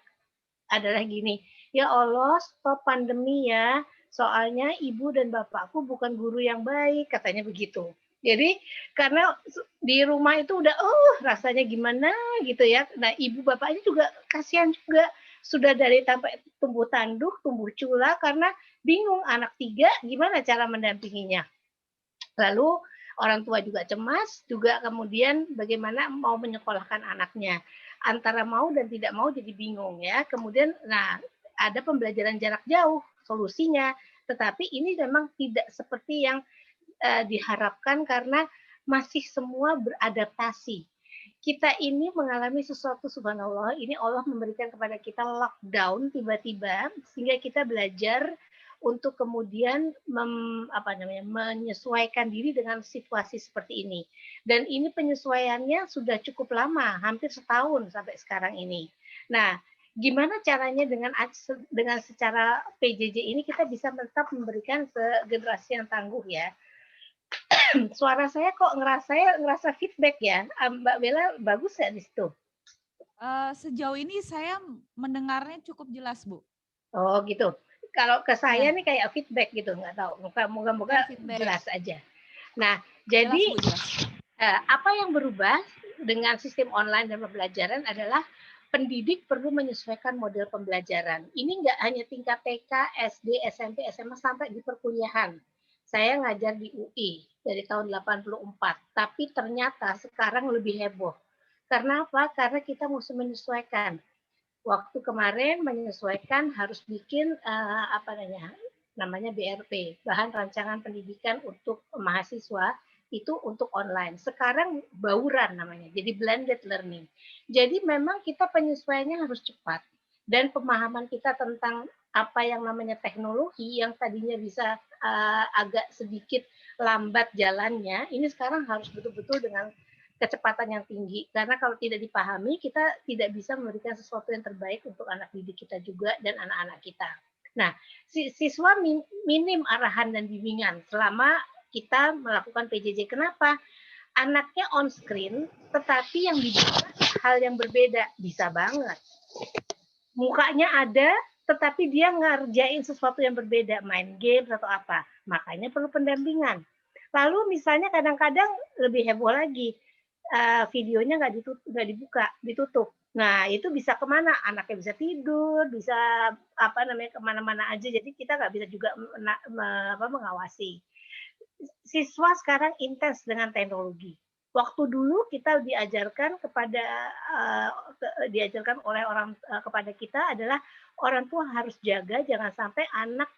adalah gini, ya Allah stop pandemi ya, soalnya ibu dan bapakku bukan guru yang baik, katanya begitu. Jadi karena di rumah itu udah rasanya gimana gitu ya. Nah ibu bapaknya juga kasihan juga, sudah dari sampai tumbuh tanduk, tumbuh cula karena bingung anak 3 gimana cara mendampinginya. Lalu orang tua juga cemas, juga kemudian bagaimana mau menyekolahkan anaknya. Antara mau dan tidak mau jadi bingung ya. Kemudian ada pembelajaran jarak jauh solusinya, tetapi ini memang tidak seperti yang diharapkan karena masih semua beradaptasi. Kita ini mengalami sesuatu subhanallah, ini Allah memberikan kepada kita lockdown tiba-tiba sehingga kita belajar untuk kemudian menyesuaikan diri dengan situasi seperti ini. Dan ini penyesuaiannya sudah cukup lama, hampir setahun sampai sekarang ini. Nah, gimana caranya dengan secara PJJ ini kita bisa tetap memberikan generasi yang tangguh ya. Suara saya kok ngerasa feedback ya, Mbak Bella, bagus ya di situ? Sejauh ini saya mendengarnya cukup jelas Bu. Oh gitu. Kalau ke saya nih kayak feedback gitu, nggak tahu. Moga-moga Feedback. jelas aja. Nah, Jelas, jadi Bu, jelas. apa yang berubah dengan sistem online dan pembelajaran adalah pendidik perlu menyesuaikan model pembelajaran. Ini nggak hanya tingkat TK, SD, SMP, SMA, sampai di perkuliahan. Saya ngajar di UI dari tahun 84, tapi ternyata sekarang lebih heboh. Karena apa? Karena kita mesti menyesuaikan. Waktu kemarin menyesuaikan harus bikin namanya BRP, bahan rancangan pendidikan untuk mahasiswa itu untuk online. Sekarang bauran namanya, jadi blended learning. Jadi memang kita penyesuaiannya harus cepat dan pemahaman kita tentang apa yang namanya teknologi yang tadinya bisa agak sedikit lambat jalannya, ini sekarang harus betul-betul dengan kecepatan yang tinggi, karena kalau tidak dipahami kita tidak bisa memberikan sesuatu yang terbaik untuk anak didik kita juga dan anak-anak kita. Nah, siswa minim arahan dan bimbingan selama kita melakukan PJJ. Kenapa? Anaknya on screen, tetapi yang dibuka hal yang berbeda, bisa banget. Mukanya ada, tetapi dia ngerjain sesuatu yang berbeda, main game atau apa. Makanya perlu pendampingan. Lalu misalnya kadang-kadang lebih heboh lagi, videonya nggak dibuka, ditutup. Nah, itu bisa kemana? Anaknya bisa tidur, bisa kemana-mana aja. Jadi kita nggak bisa juga mengawasi. Siswa sekarang intens dengan teknologi. Waktu dulu kita diajarkan oleh orang kepada kita adalah orang tua harus jaga jangan sampai anak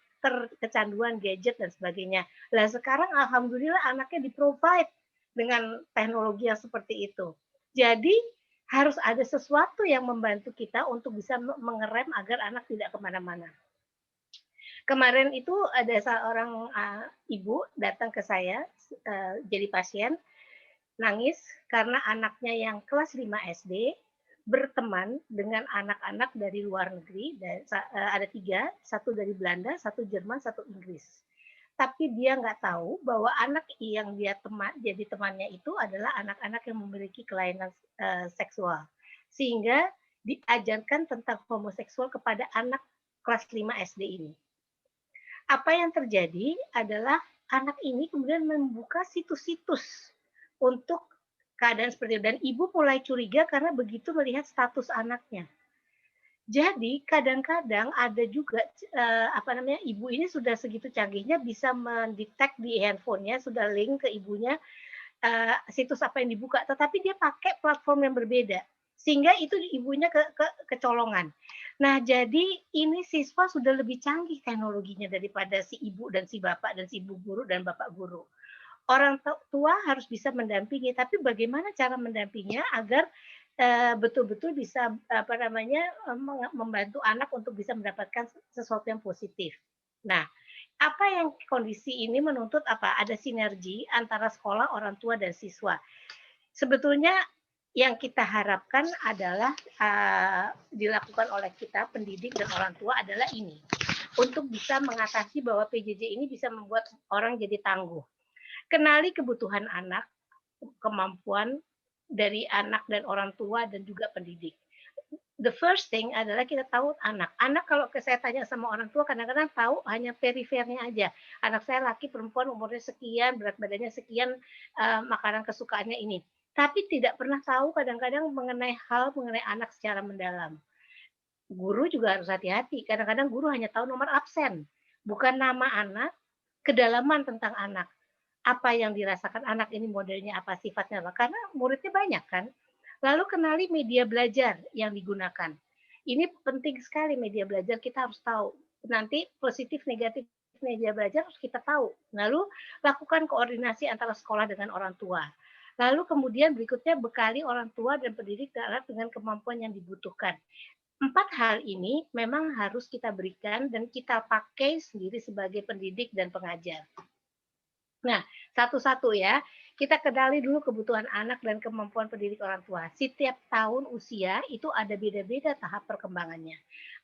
kecanduan gadget dan sebagainya. Lah sekarang alhamdulillah anaknya di-provide dengan teknologi yang seperti itu. Jadi harus ada sesuatu yang membantu kita untuk bisa mengerem agar anak tidak kemana-mana. Kemarin itu ada seorang ibu datang ke saya jadi pasien, nangis karena anaknya yang kelas 5 SD berteman dengan anak-anak dari luar negeri, ada 3, 1 dari Belanda, 1 Jerman, 1 Inggris. Tapi dia nggak tahu bahwa anak yang dia jadi temannya itu adalah anak-anak yang memiliki kelainan seksual. Sehingga diajarkan tentang homoseksual kepada anak kelas 5 SD ini. Apa yang terjadi adalah anak ini kemudian membuka situs-situs untuk keadaan seperti itu. Dan ibu mulai curiga karena begitu melihat status anaknya. Jadi kadang-kadang ada juga ibu ini sudah segitu canggihnya bisa mendetek di handphonenya, sudah link ke ibunya situs apa yang dibuka, tetapi dia pakai platform yang berbeda sehingga itu ibunya kecolongan. Nah, jadi ini siswa sudah lebih canggih teknologinya daripada si ibu dan si bapak dan si ibu guru dan bapak guru. Orang tua harus bisa mendampingi, tapi bagaimana cara mendampinginya agar betul-betul bisa membantu anak untuk bisa mendapatkan sesuatu yang positif. Nah, apa yang kondisi ini menuntut apa? Ada sinergi antara sekolah, orang tua dan siswa. Sebetulnya yang kita harapkan adalah dilakukan oleh kita pendidik dan orang tua adalah ini, untuk bisa mengatasi bahwa PJJ ini bisa membuat orang jadi tangguh. Kenali kebutuhan anak, kemampuan dari anak dan orang tua dan juga pendidik. The first thing adalah kita tahu anak. Anak kalau saya tanya sama orang tua kadang-kadang tahu hanya perifernya aja. Anak saya laki perempuan umurnya sekian, berat badannya sekian, makanan kesukaannya ini. Tapi tidak pernah tahu kadang-kadang mengenai anak secara mendalam. Guru juga harus hati-hati. Kadang-kadang guru hanya tahu nomor absen, bukan nama anak, kedalaman tentang anak. Apa yang dirasakan anak ini, modelnya apa, sifatnya apa. Karena muridnya banyak kan. Lalu kenali media belajar yang digunakan. Ini penting sekali media belajar, kita harus tahu. Nanti positif, negatif media belajar harus kita tahu. Lalu lakukan koordinasi antara sekolah dengan orang tua. Lalu kemudian berikutnya bekali orang tua dan pendidik dengan kemampuan yang dibutuhkan. 4 hal ini memang harus kita berikan dan kita pakai sendiri sebagai pendidik dan pengajar. Nah, satu-satu ya, kita kenali dulu kebutuhan anak dan kemampuan pendidik orang tua. Setiap tahun usia itu ada beda-beda tahap perkembangannya.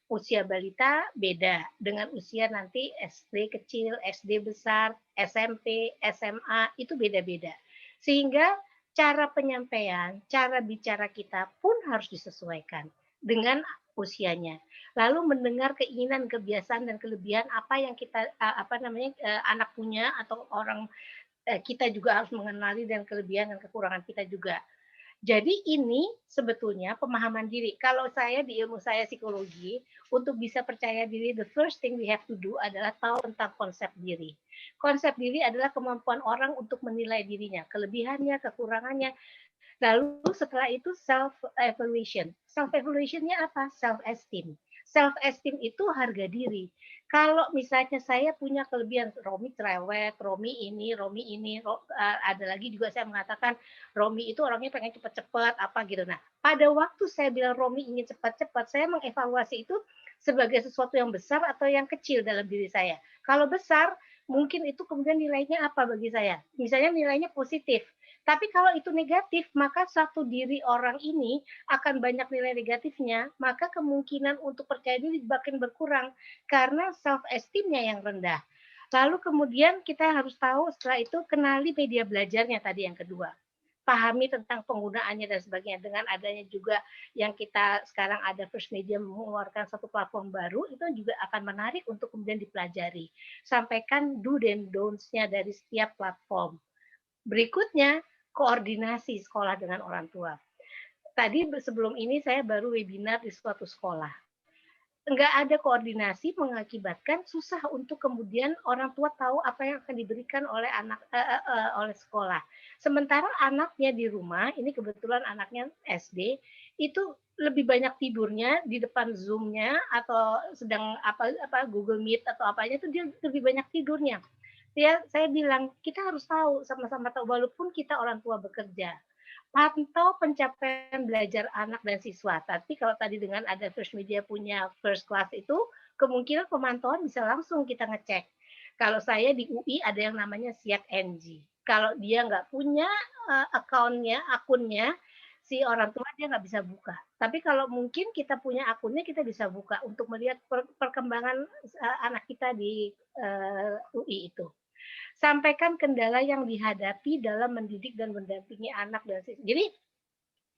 Usia balita beda dengan usia nanti SD kecil, SD besar, SMP, SMA, itu beda-beda. Sehingga cara penyampaian, cara bicara kita pun harus disesuaikan dengan usianya. lalu mendengar keinginan, kebiasaan dan kelebihan apa yang kita anak punya atau orang kita juga harus mengenali dan kelebihan dan kekurangan kita juga. Jadi ini sebetulnya pemahaman diri. Kalau saya di ilmu saya psikologi, untuk bisa percaya diri, the first thing we have to do adalah tahu tentang konsep diri. Konsep diri adalah kemampuan orang untuk menilai dirinya, kelebihannya, kekurangannya. Lalu setelah itu self-evaluation. Self-evaluation-nya apa? Self-esteem. Self-esteem itu harga diri. Kalau misalnya saya punya kelebihan, Romi cerewet, Romi ini, ada lagi juga saya mengatakan, Romi itu orangnya pengen cepat-cepat, apa gitu. Nah, pada waktu saya bilang Romi ingin cepat-cepat, saya mengevaluasi itu sebagai sesuatu yang besar atau yang kecil dalam diri saya. Kalau besar, mungkin itu kemudian nilainya apa bagi saya? Misalnya nilainya positif. Tapi kalau itu negatif, maka satu diri orang ini akan banyak nilai negatifnya, maka kemungkinan untuk percaya diri makin berkurang karena self-esteem-nya yang rendah. Lalu kemudian kita harus tahu setelah itu kenali media belajarnya tadi yang kedua. Pahami tentang penggunaannya dan sebagainya. Dengan adanya juga yang kita sekarang ada First Media mengeluarkan satu platform baru, itu juga akan menarik untuk kemudian dipelajari. Sampaikan do dan don'ts-nya dari setiap platform. Berikutnya, koordinasi sekolah dengan orang tua. Tadi sebelum ini saya baru webinar di suatu sekolah. Enggak ada koordinasi mengakibatkan susah untuk kemudian orang tua tahu apa yang akan diberikan oleh oleh sekolah. Sementara anaknya di rumah, ini kebetulan anaknya SD, itu lebih banyak tidurnya di depan Zoom-nya atau sedang Google Meet atau apanya itu dia lebih banyak tidurnya. Saya bilang kita harus tahu sama-sama tahu walaupun kita orang tua bekerja, pantau pencapaian belajar anak dan siswa. Tapi kalau tadi dengan ada First Media punya First Class itu kemungkinan pemantauan bisa langsung kita ngecek. Kalau saya di UI ada yang namanya Siak NG. Kalau dia nggak punya akunnya, si orang tua dia nggak bisa buka. Tapi kalau mungkin kita punya akunnya kita bisa buka untuk melihat perkembangan anak kita di UI itu. Sampaikan kendala yang dihadapi dalam mendidik dan mendampingi anak dan siswa. Jadi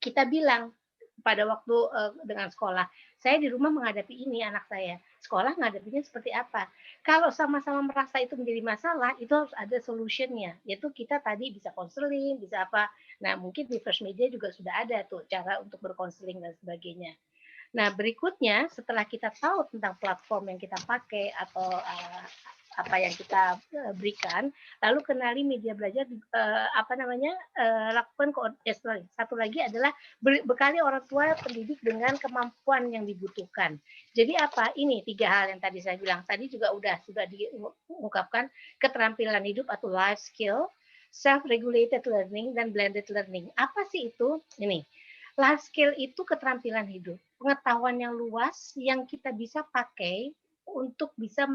kita bilang pada waktu dengan sekolah, saya di rumah menghadapi ini anak saya, sekolah menghadapinya seperti apa. Kalau sama-sama merasa itu menjadi masalah, itu harus ada solutionnya, yaitu kita tadi bisa konseling, bisa apa. Nah mungkin di First Media juga sudah ada tuh cara untuk berkonseling dan sebagainya. Nah berikutnya setelah kita tahu tentang platform yang kita pakai atau apa yang kita berikan, lalu kenali media belajar, lakukan koordinasi. Satu lagi adalah bekali orang tua pendidik dengan kemampuan yang dibutuhkan. Jadi apa? Ini 3 hal yang tadi saya bilang. Tadi juga sudah diungkapkan, keterampilan hidup atau life skill, self-regulated learning, dan blended learning. Apa sih itu? Ini. Life skill itu keterampilan hidup, pengetahuan yang luas yang kita bisa pakai untuk bisa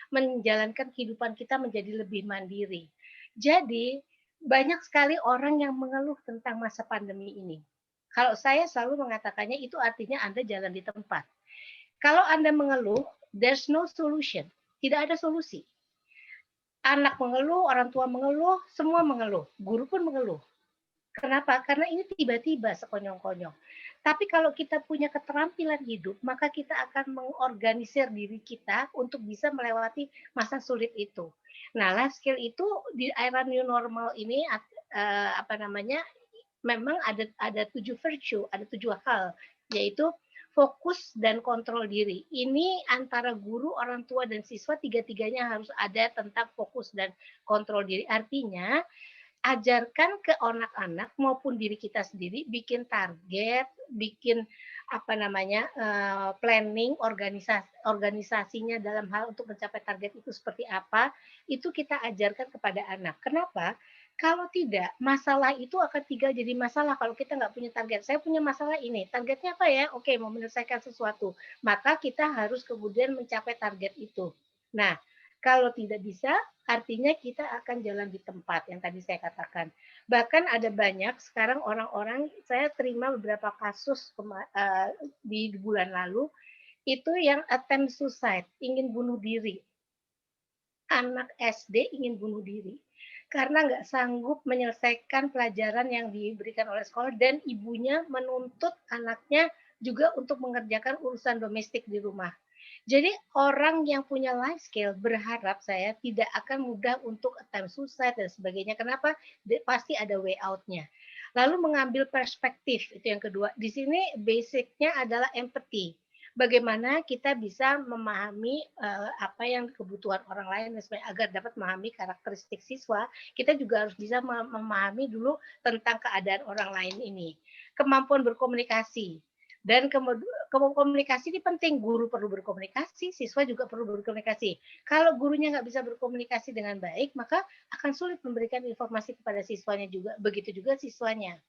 menjalankan kehidupan kita menjadi lebih mandiri. Jadi, banyak sekali orang yang mengeluh tentang masa pandemi ini. Kalau saya selalu mengatakannya itu artinya Anda jalan di tempat. Kalau Anda mengeluh, there's no solution. Tidak ada solusi. Anak mengeluh, orang tua mengeluh, semua mengeluh. Guru pun mengeluh. Kenapa? Karena ini tiba-tiba sekonyong-konyong. Tapi kalau kita punya keterampilan hidup, maka kita akan mengorganisir diri kita untuk bisa melewati masa sulit itu. Nah, life skill itu di era new normal ini memang ada 7 virtue, ada 7 hal, yaitu fokus dan kontrol diri. Ini antara guru, orang tua, dan siswa tiga-tiganya harus ada tentang fokus dan kontrol diri. Artinya ajarkan ke anak-anak maupun diri kita sendiri bikin target, bikin planning organisasinya dalam hal untuk mencapai target itu seperti apa, itu kita ajarkan kepada anak. Kenapa? Kalau tidak, masalah itu akan tinggal jadi masalah kalau kita nggak punya target. Saya punya masalah ini, targetnya apa ya? Oke, mau menyelesaikan sesuatu. Maka kita harus kemudian mencapai target itu. Nah, kalau tidak bisa, artinya kita akan jalan di tempat yang tadi saya katakan. Bahkan ada banyak sekarang orang-orang, saya terima beberapa kasus di bulan lalu, itu yang attempt suicide, ingin bunuh diri. Anak SD ingin bunuh diri. Karena nggak sanggup menyelesaikan pelajaran yang diberikan oleh sekolah dan ibunya menuntut anaknya juga untuk mengerjakan urusan domestik di rumah. Jadi orang yang punya life skill berharap saya tidak akan mudah untuk attempt suicide dan sebagainya. Kenapa? Pasti ada way out-nya. Lalu mengambil perspektif, itu yang kedua. Di sini basic-nya adalah empathy. Bagaimana kita bisa memahami apa yang kebutuhan orang lain dan sebagainya, agar dapat memahami karakteristik siswa, kita juga harus bisa memahami dulu tentang keadaan orang lain ini. Kemampuan berkomunikasi. Dan komunikasi ini penting, guru perlu berkomunikasi, siswa juga perlu berkomunikasi. Kalau gurunya nggak bisa berkomunikasi dengan baik, maka akan sulit memberikan informasi kepada siswanya juga, begitu juga siswanya.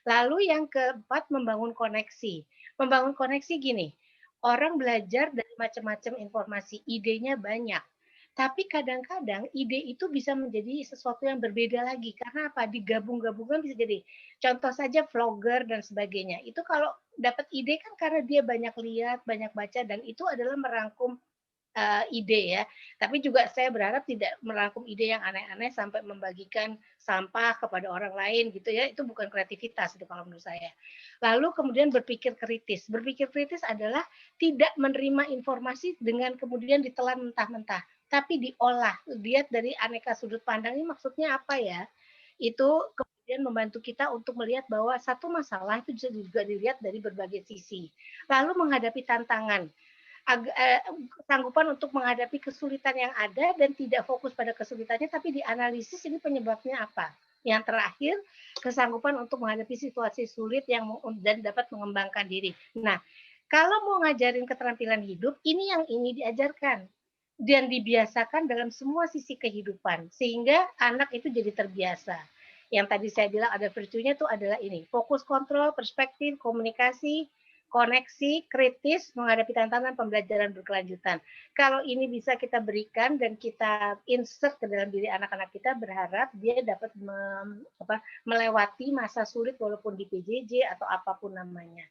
Lalu yang keempat, membangun koneksi. Membangun koneksi gini, orang belajar dari macam-macam informasi, idenya banyak. Tapi kadang-kadang ide itu bisa menjadi sesuatu yang berbeda lagi. Karena apa? Digabung-gabungkan bisa jadi. Contoh saja vlogger dan sebagainya. Itu kalau dapat ide kan karena dia banyak lihat, banyak baca, dan itu adalah merangkum ide ya. Tapi juga saya berharap tidak merangkum ide yang aneh-aneh sampai membagikan sampah kepada orang lain gitu ya. Itu bukan kreativitas itu kalau menurut saya. Lalu kemudian berpikir kritis. Berpikir kritis adalah tidak menerima informasi dengan kemudian ditelan mentah-mentah, tapi diolah. Lihat dari aneka sudut pandang, ini maksudnya apa ya? Itu kemudian membantu kita untuk melihat bahwa satu masalah itu bisa juga dilihat dari berbagai sisi. Lalu menghadapi tantangan. Kesanggupan untuk menghadapi kesulitan yang ada dan tidak fokus pada kesulitannya, tapi dianalisis ini penyebabnya apa. Yang terakhir, kesanggupan untuk menghadapi situasi sulit dan dapat mengembangkan diri. Nah, kalau mau ngajarin keterampilan hidup, ini yang ingin diajarkan dan dibiasakan dalam semua sisi kehidupan, sehingga anak itu jadi terbiasa. Yang tadi saya bilang ada virtunya itu adalah ini, fokus, kontrol, perspektif, komunikasi, koneksi, kritis, menghadapi tantangan pembelajaran berkelanjutan. Kalau ini bisa kita berikan dan kita insert ke dalam diri anak-anak kita, berharap dia dapat melewati masa sulit walaupun di PJJ atau apapun namanya.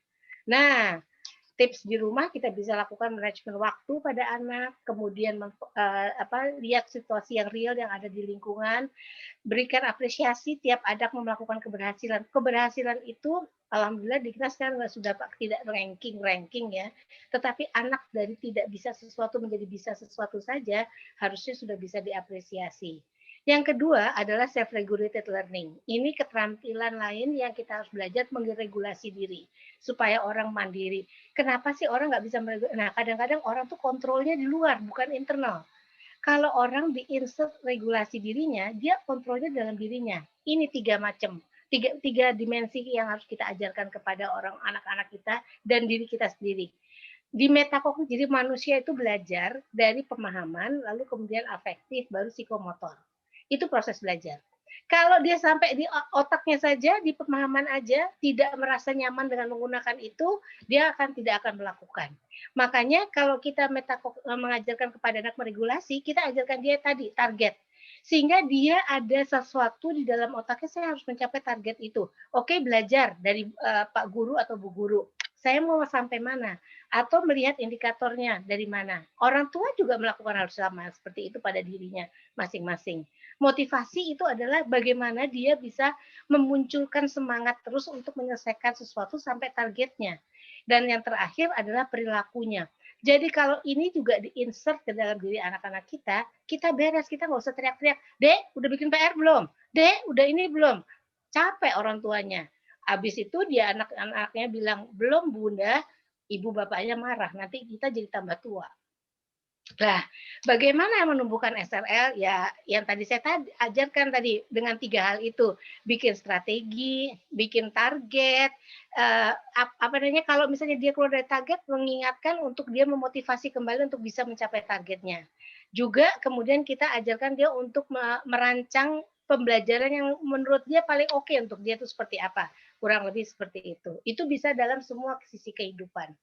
Nah, tips di rumah kita bisa lakukan manajemen waktu pada anak, kemudian lihat situasi yang real yang ada di lingkungan, berikan apresiasi tiap anak melakukan keberhasilan. Keberhasilan itu alhamdulillah di kita sekarang sudah tidak ranking ya, tetapi anak dari tidak bisa sesuatu menjadi bisa sesuatu saja harusnya sudah bisa diapresiasi. Yang kedua adalah self-regulated learning. Ini keterampilan lain yang kita harus belajar meregulasi diri supaya orang mandiri. Kenapa sih orang nggak bisa meregulasi? Nah, kadang-kadang orang tuh kontrolnya di luar, bukan internal. Kalau orang di-insert regulasi dirinya, dia kontrolnya dalam dirinya. Ini tiga dimensi yang harus kita ajarkan kepada anak-anak kita dan diri kita sendiri. Di metakognitif, jadi manusia itu belajar dari pemahaman, lalu kemudian afektif, baru psikomotor. Itu proses belajar. Kalau dia sampai di otaknya saja, di pemahaman aja, tidak merasa nyaman dengan menggunakan itu, dia tidak akan melakukan. Makanya kalau kita mengajarkan kepada anak meregulasi, kita ajarkan dia tadi, target. Sehingga dia ada sesuatu di dalam otaknya, saya harus mencapai target itu. Oke, belajar dari Pak Guru atau Bu Guru. Saya mau sampai mana? Atau melihat indikatornya dari mana. Orang tua juga melakukan hal sama seperti itu pada dirinya masing-masing. Motivasi itu adalah bagaimana dia bisa memunculkan semangat terus untuk menyelesaikan sesuatu sampai targetnya. Dan yang terakhir adalah perilakunya. Jadi kalau ini juga di-insert ke dalam diri anak-anak kita beres, kita nggak usah teriak-teriak. Dek, udah bikin PR belum? Dek, udah ini belum? Capek orang tuanya. Habis itu dia anak-anaknya bilang, belum Bunda, ibu bapaknya marah, nanti kita jadi tambah tua. Nah, bagaimana menumbuhkan SRL? Ya, yang tadi saya ajarkan tadi dengan 3 hal itu, bikin strategi, bikin target, kalau misalnya dia keluar dari target, mengingatkan untuk dia memotivasi kembali untuk bisa mencapai targetnya. Juga kemudian kita ajarkan dia untuk merancang pembelajaran yang menurut dia paling oke untuk dia itu seperti apa, kurang lebih seperti itu. Itu bisa dalam semua sisi kehidupan.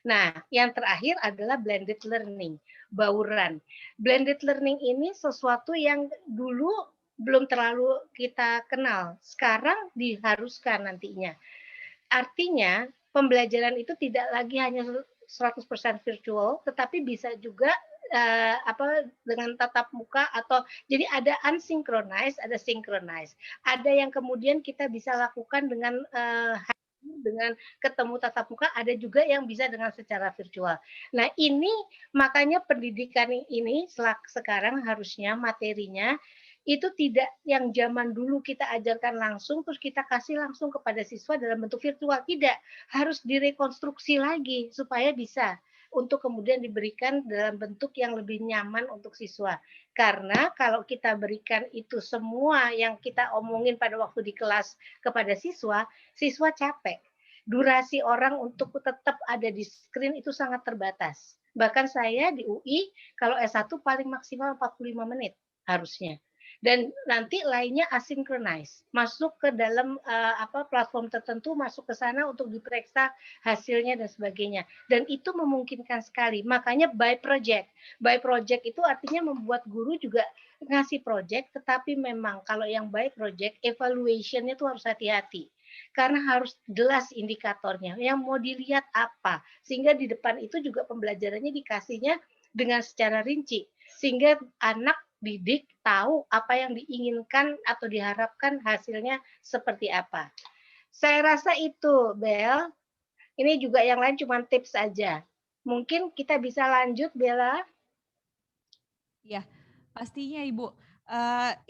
Nah, yang terakhir adalah blended learning, bauran. Blended learning ini sesuatu yang dulu belum terlalu kita kenal, sekarang diharuskan nantinya. Artinya, pembelajaran itu tidak lagi hanya 100% virtual, tetapi bisa juga dengan tatap muka atau jadi ada unsynchronized, ada synchronized. Ada yang kemudian kita bisa lakukan dengan dengan ketemu tatap muka, ada juga yang bisa dengan secara virtual. Nah, ini makanya pendidikan ini sekarang harusnya materinya itu tidak yang zaman dulu kita ajarkan langsung terus kita kasih langsung kepada siswa dalam bentuk virtual, tidak, harus direkonstruksi lagi supaya bisa untuk kemudian diberikan dalam bentuk yang lebih nyaman untuk siswa. Karena kalau kita berikan itu semua yang kita omongin pada waktu di kelas kepada siswa, siswa capek. Durasi orang untuk tetap ada di screen itu sangat terbatas. Bahkan saya di UI, kalau S1 paling maksimal 45 menit harusnya. Dan nanti lainnya asinkronis, masuk ke dalam platform tertentu, masuk ke sana untuk diperiksa hasilnya dan sebagainya. Dan itu memungkinkan sekali. Makanya by project. By project itu artinya membuat guru juga ngasih project, tetapi memang kalau yang by project, evaluation-nya itu harus hati-hati. Karena harus jelas indikatornya, yang mau dilihat apa. Sehingga di depan itu juga pembelajarannya dikasihnya dengan secara rinci. Sehingga anak didik tahu apa yang diinginkan atau diharapkan hasilnya seperti apa. Saya rasa itu, Bel. Ini juga yang lain cuma tips aja. Mungkin kita bisa lanjut, Bella. Ya, pastinya Ibu.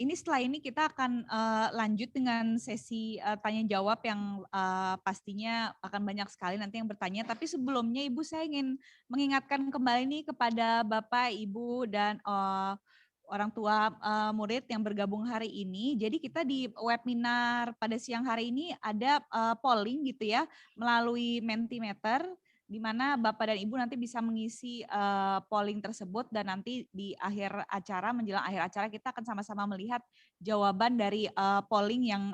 Ini setelah ini kita akan lanjut dengan sesi tanya jawab yang pastinya akan banyak sekali nanti yang bertanya. Tapi sebelumnya Ibu, saya ingin mengingatkan kembali nih kepada Bapak, Ibu, dan orang tua murid yang bergabung hari ini. Jadi kita di webinar pada siang hari ini ada polling gitu ya melalui Mentimeter, di mana Bapak dan Ibu nanti bisa mengisi polling tersebut, dan nanti di akhir acara, menjelang akhir acara, kita akan sama-sama melihat jawaban dari polling yang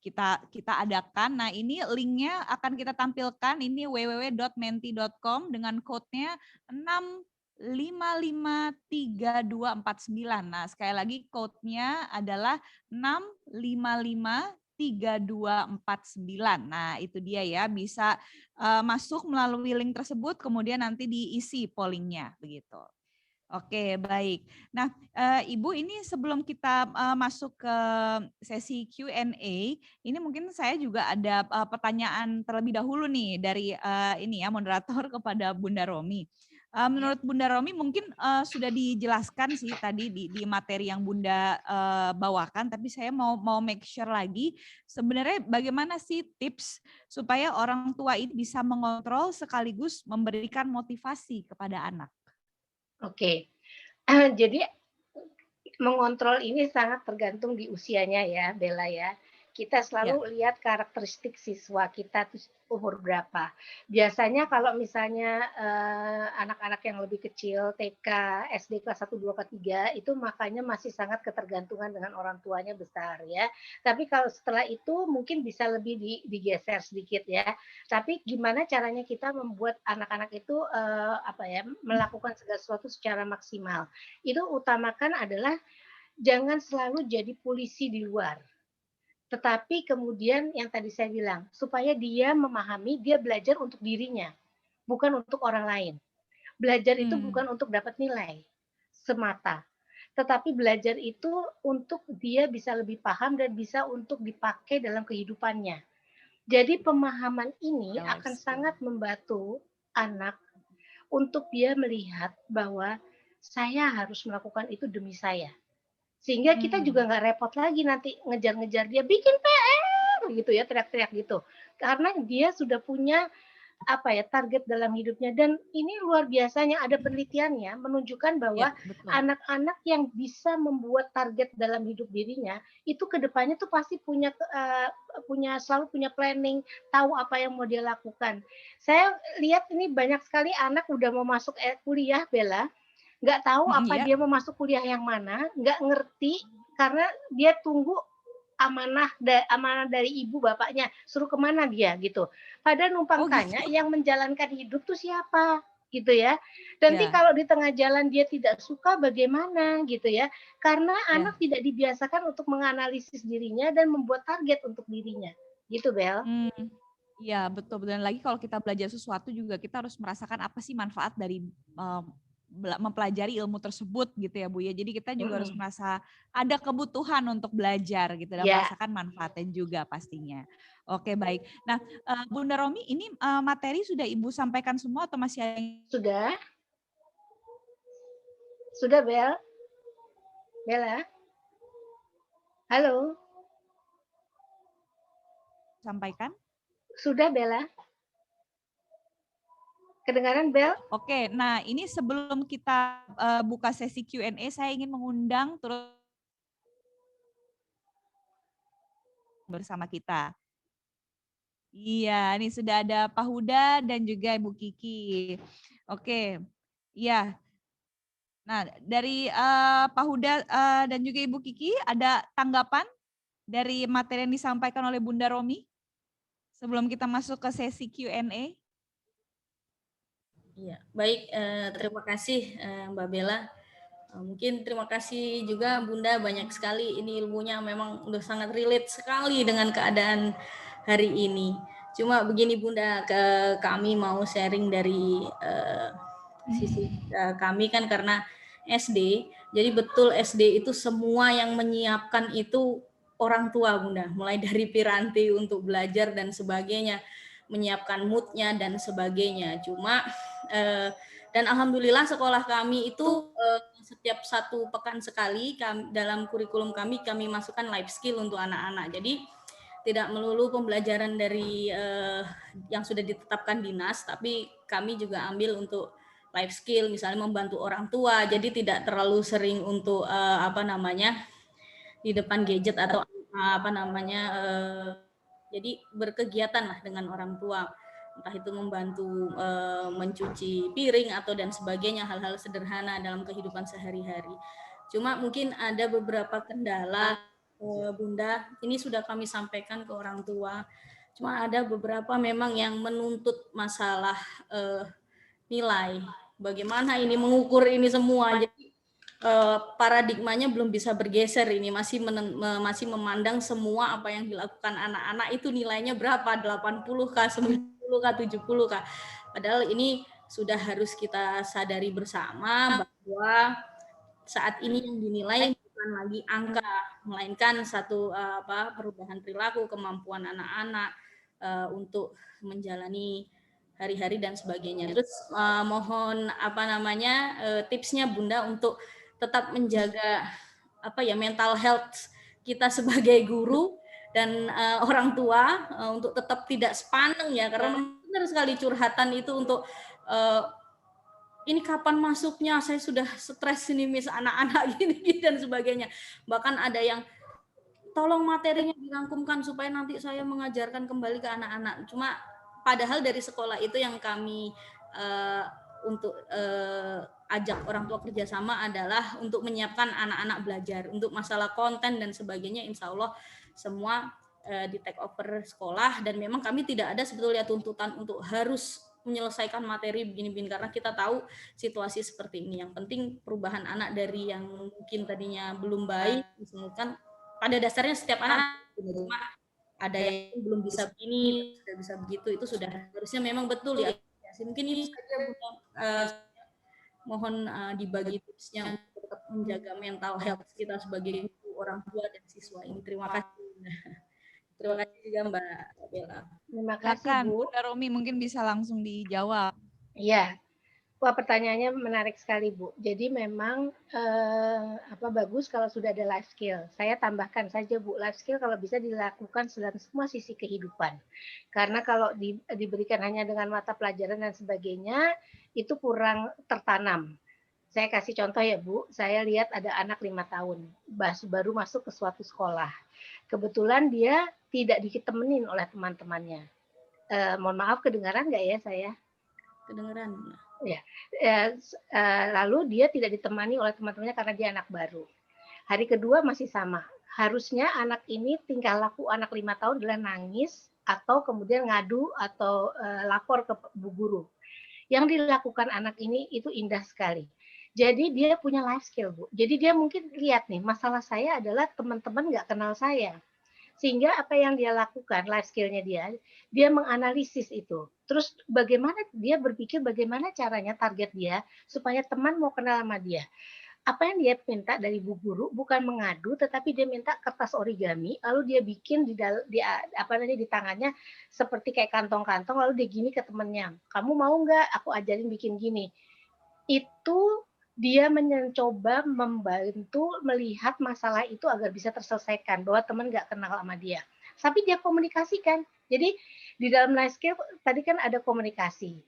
kita adakan. Nah, ini linknya akan kita tampilkan, ini www.menti.com dengan code-nya 6553249. Nah, sekali lagi code-nya adalah 6553249. Nah, itu dia ya, bisa masuk melalui link tersebut, kemudian nanti diisi pollingnya begitu. Oke, baik. Nah, Ibu, ini sebelum kita masuk ke sesi Q&A, ini mungkin saya juga ada pertanyaan terlebih dahulu nih dari ini ya moderator kepada Bunda Romi. Menurut Bunda Romi mungkin sudah dijelaskan sih tadi di materi yang Bunda bawakan, tapi saya mau make sure lagi sebenarnya bagaimana sih tips supaya orang tua ini bisa mengontrol sekaligus memberikan motivasi kepada anak. Oke. Jadi mengontrol ini sangat tergantung di usianya ya, Bella ya. Kita selalu lihat karakteristik siswa kita tuh umur berapa. Biasanya kalau misalnya anak-anak yang lebih kecil, TK, SD kelas 1, 2, 3, itu makanya masih sangat ketergantungan dengan orang tuanya besar ya. Tapi kalau setelah itu mungkin bisa lebih digeser sedikit ya. Tapi gimana caranya kita membuat anak-anak itu melakukan segala sesuatu secara maksimal. Itu utamakan adalah jangan selalu jadi polisi di luar. Tetapi kemudian yang tadi saya bilang, supaya dia memahami, dia belajar untuk dirinya, bukan untuk orang lain. Belajar itu bukan untuk dapat nilai semata, tetapi belajar itu untuk dia bisa lebih paham dan bisa untuk dipakai dalam kehidupannya. Jadi pemahaman ini akan sangat membantu anak untuk dia melihat bahwa saya harus melakukan itu demi saya. Sehingga kita juga nggak repot lagi nanti ngejar-ngejar dia bikin PR gitu ya, teriak-teriak gitu. Karena dia sudah punya target dalam hidupnya, dan ini luar biasanya ada penelitiannya menunjukkan bahwa anak-anak yang bisa membuat target dalam hidup dirinya itu kedepannya tuh pasti selalu punya planning, tahu apa yang mau dia lakukan. Saya lihat ini banyak sekali anak udah mau masuk kuliah, Bella, nggak tahu apa dia mau masuk kuliah yang mana, nggak ngerti karena dia tunggu amanah dari ibu bapaknya, suruh kemana dia gitu. Padahal numpang tanya yang menjalankan hidup tuh siapa gitu ya. Nanti kalau di tengah jalan dia tidak suka bagaimana gitu ya. Karena anak tidak dibiasakan untuk menganalisis dirinya dan membuat target untuk dirinya. Gitu, Bel. Iya, betul. Dan lagi kalau kita belajar sesuatu juga kita harus merasakan apa sih manfaat dari mempelajari ilmu tersebut gitu ya Bu ya. Jadi kita juga harus merasa ada kebutuhan untuk belajar gitu dan merasakan manfaatnya juga pastinya. Oke, baik. Nah, Bunda Romi, ini materi sudah Ibu sampaikan semua atau masih ada yang... Sudah Bel? Bella? Halo? Sampaikan? Sudah Bella? Kedengaran Bel? Oke, nah ini sebelum kita buka sesi Q&A, saya ingin mengundang terus bersama kita. Iya, ini sudah ada Pak Huda dan juga Ibu Kiki. Oke, iya. Nah, dari Pak Huda dan juga Ibu Kiki, ada tanggapan dari materi yang disampaikan oleh Bunda Romi sebelum kita masuk ke sesi Q&A? Iya, baik. Terima kasih Mbak Bella. Mungkin terima kasih juga Bunda, banyak sekali ini ilmunya memang udah sangat relate sekali dengan keadaan hari ini. Cuma begini Bunda, kami mau sharing dari sisi kami kan karena SD, jadi betul SD itu semua yang menyiapkan itu orang tua Bunda, mulai dari piranti untuk belajar dan sebagainya, menyiapkan moodnya dan sebagainya. Cuma dan alhamdulillah sekolah kami itu setiap 1 pekan sekali dalam kurikulum kami masukkan life skill untuk anak-anak. Jadi tidak melulu pembelajaran dari yang sudah ditetapkan dinas, tapi kami juga ambil untuk life skill, misalnya membantu orang tua. Jadi tidak terlalu sering untuk di depan gadget atau jadi berkegiatan lah dengan orang tua, entah itu membantu mencuci piring atau dan sebagainya, hal-hal sederhana dalam kehidupan sehari-hari. Cuma mungkin ada beberapa kendala Bunda, ini sudah kami sampaikan ke orang tua. Cuma ada beberapa memang yang menuntut masalah nilai. Bagaimana ini mengukur ini semua? Jadi paradigmanya belum bisa bergeser, ini masih memandang semua apa yang dilakukan anak-anak itu nilainya berapa, 80kah, 90kah, 70kah. Padahal ini sudah harus kita sadari bersama bahwa saat ini yang dinilai bukan lagi angka, melainkan satu perubahan perilaku, kemampuan anak-anak untuk menjalani hari-hari dan sebagainya. Terus mohon tipsnya Bunda untuk tetap menjaga mental health kita sebagai guru dan orang tua untuk tetap tidak sepaneng ya, karena benar sekali curhatan itu untuk ini kapan masuknya, saya sudah stres ini Miss, anak-anak gini dan sebagainya. Bahkan ada yang tolong materinya dirangkumkan supaya nanti saya mengajarkan kembali ke anak-anak. Cuma padahal dari sekolah itu yang kami untuk ajak orang tua kerjasama adalah untuk menyiapkan anak-anak belajar. Untuk masalah konten dan sebagainya, insya Allah semua di take over sekolah, dan memang kami tidak ada sebetulnya tuntutan untuk harus menyelesaikan materi begini-begini, karena kita tahu situasi seperti ini. Yang penting perubahan anak dari yang mungkin tadinya belum baik, misalkan pada dasarnya setiap anak cuma ada yang belum bisa begini, sudah bisa begitu, itu sudah harusnya memang betul ya. Mungkin itu saja Bunda, mohon dibagi tipsnya untuk tetap menjaga mental health kita sebagai orang tua dan siswa ini. Terima kasih. Terima kasih juga Mbak Bella. Terima kasih Bu. Bunda Romi mungkin bisa langsung dijawab. Iya. Wah, pertanyaannya menarik sekali Bu. Jadi memang bagus kalau sudah ada life skill. Saya tambahkan saja Bu, life skill kalau bisa dilakukan dalam semua sisi kehidupan. Karena kalau diberikan hanya dengan mata pelajaran dan sebagainya, itu kurang tertanam. Saya kasih contoh ya Bu, saya lihat ada anak 5 tahun, baru masuk ke suatu sekolah. Kebetulan dia tidak ditemenin oleh teman-temannya. Mohon maaf, kedengaran nggak ya saya? Kedengaran. Ya, lalu dia tidak ditemani oleh teman-temannya karena dia anak baru. Hari kedua masih sama. Harusnya anak ini tingkah laku anak 5 tahun adalah nangis atau kemudian ngadu atau lapor ke bu guru. Yang dilakukan anak ini itu indah sekali. Jadi dia punya life skill Bu. Jadi dia mungkin lihat nih, masalah saya adalah teman-teman nggak kenal saya. Sehingga apa yang dia lakukan, life skill-nya dia menganalisis itu. Terus bagaimana dia berpikir bagaimana caranya target dia supaya teman mau kenal sama dia. Apa yang dia minta dari bu guru bukan mengadu, tetapi dia minta kertas origami, lalu dia bikin di tangannya seperti kayak kantong-kantong, lalu dia gini ke temennya, kamu mau nggak aku ajarin bikin gini. Itu dia mencoba membantu melihat masalah itu agar bisa terselesaikan, bahwa teman nggak kenal sama dia. Tapi dia komunikasikan. Jadi di dalam life skill tadi kan ada komunikasi.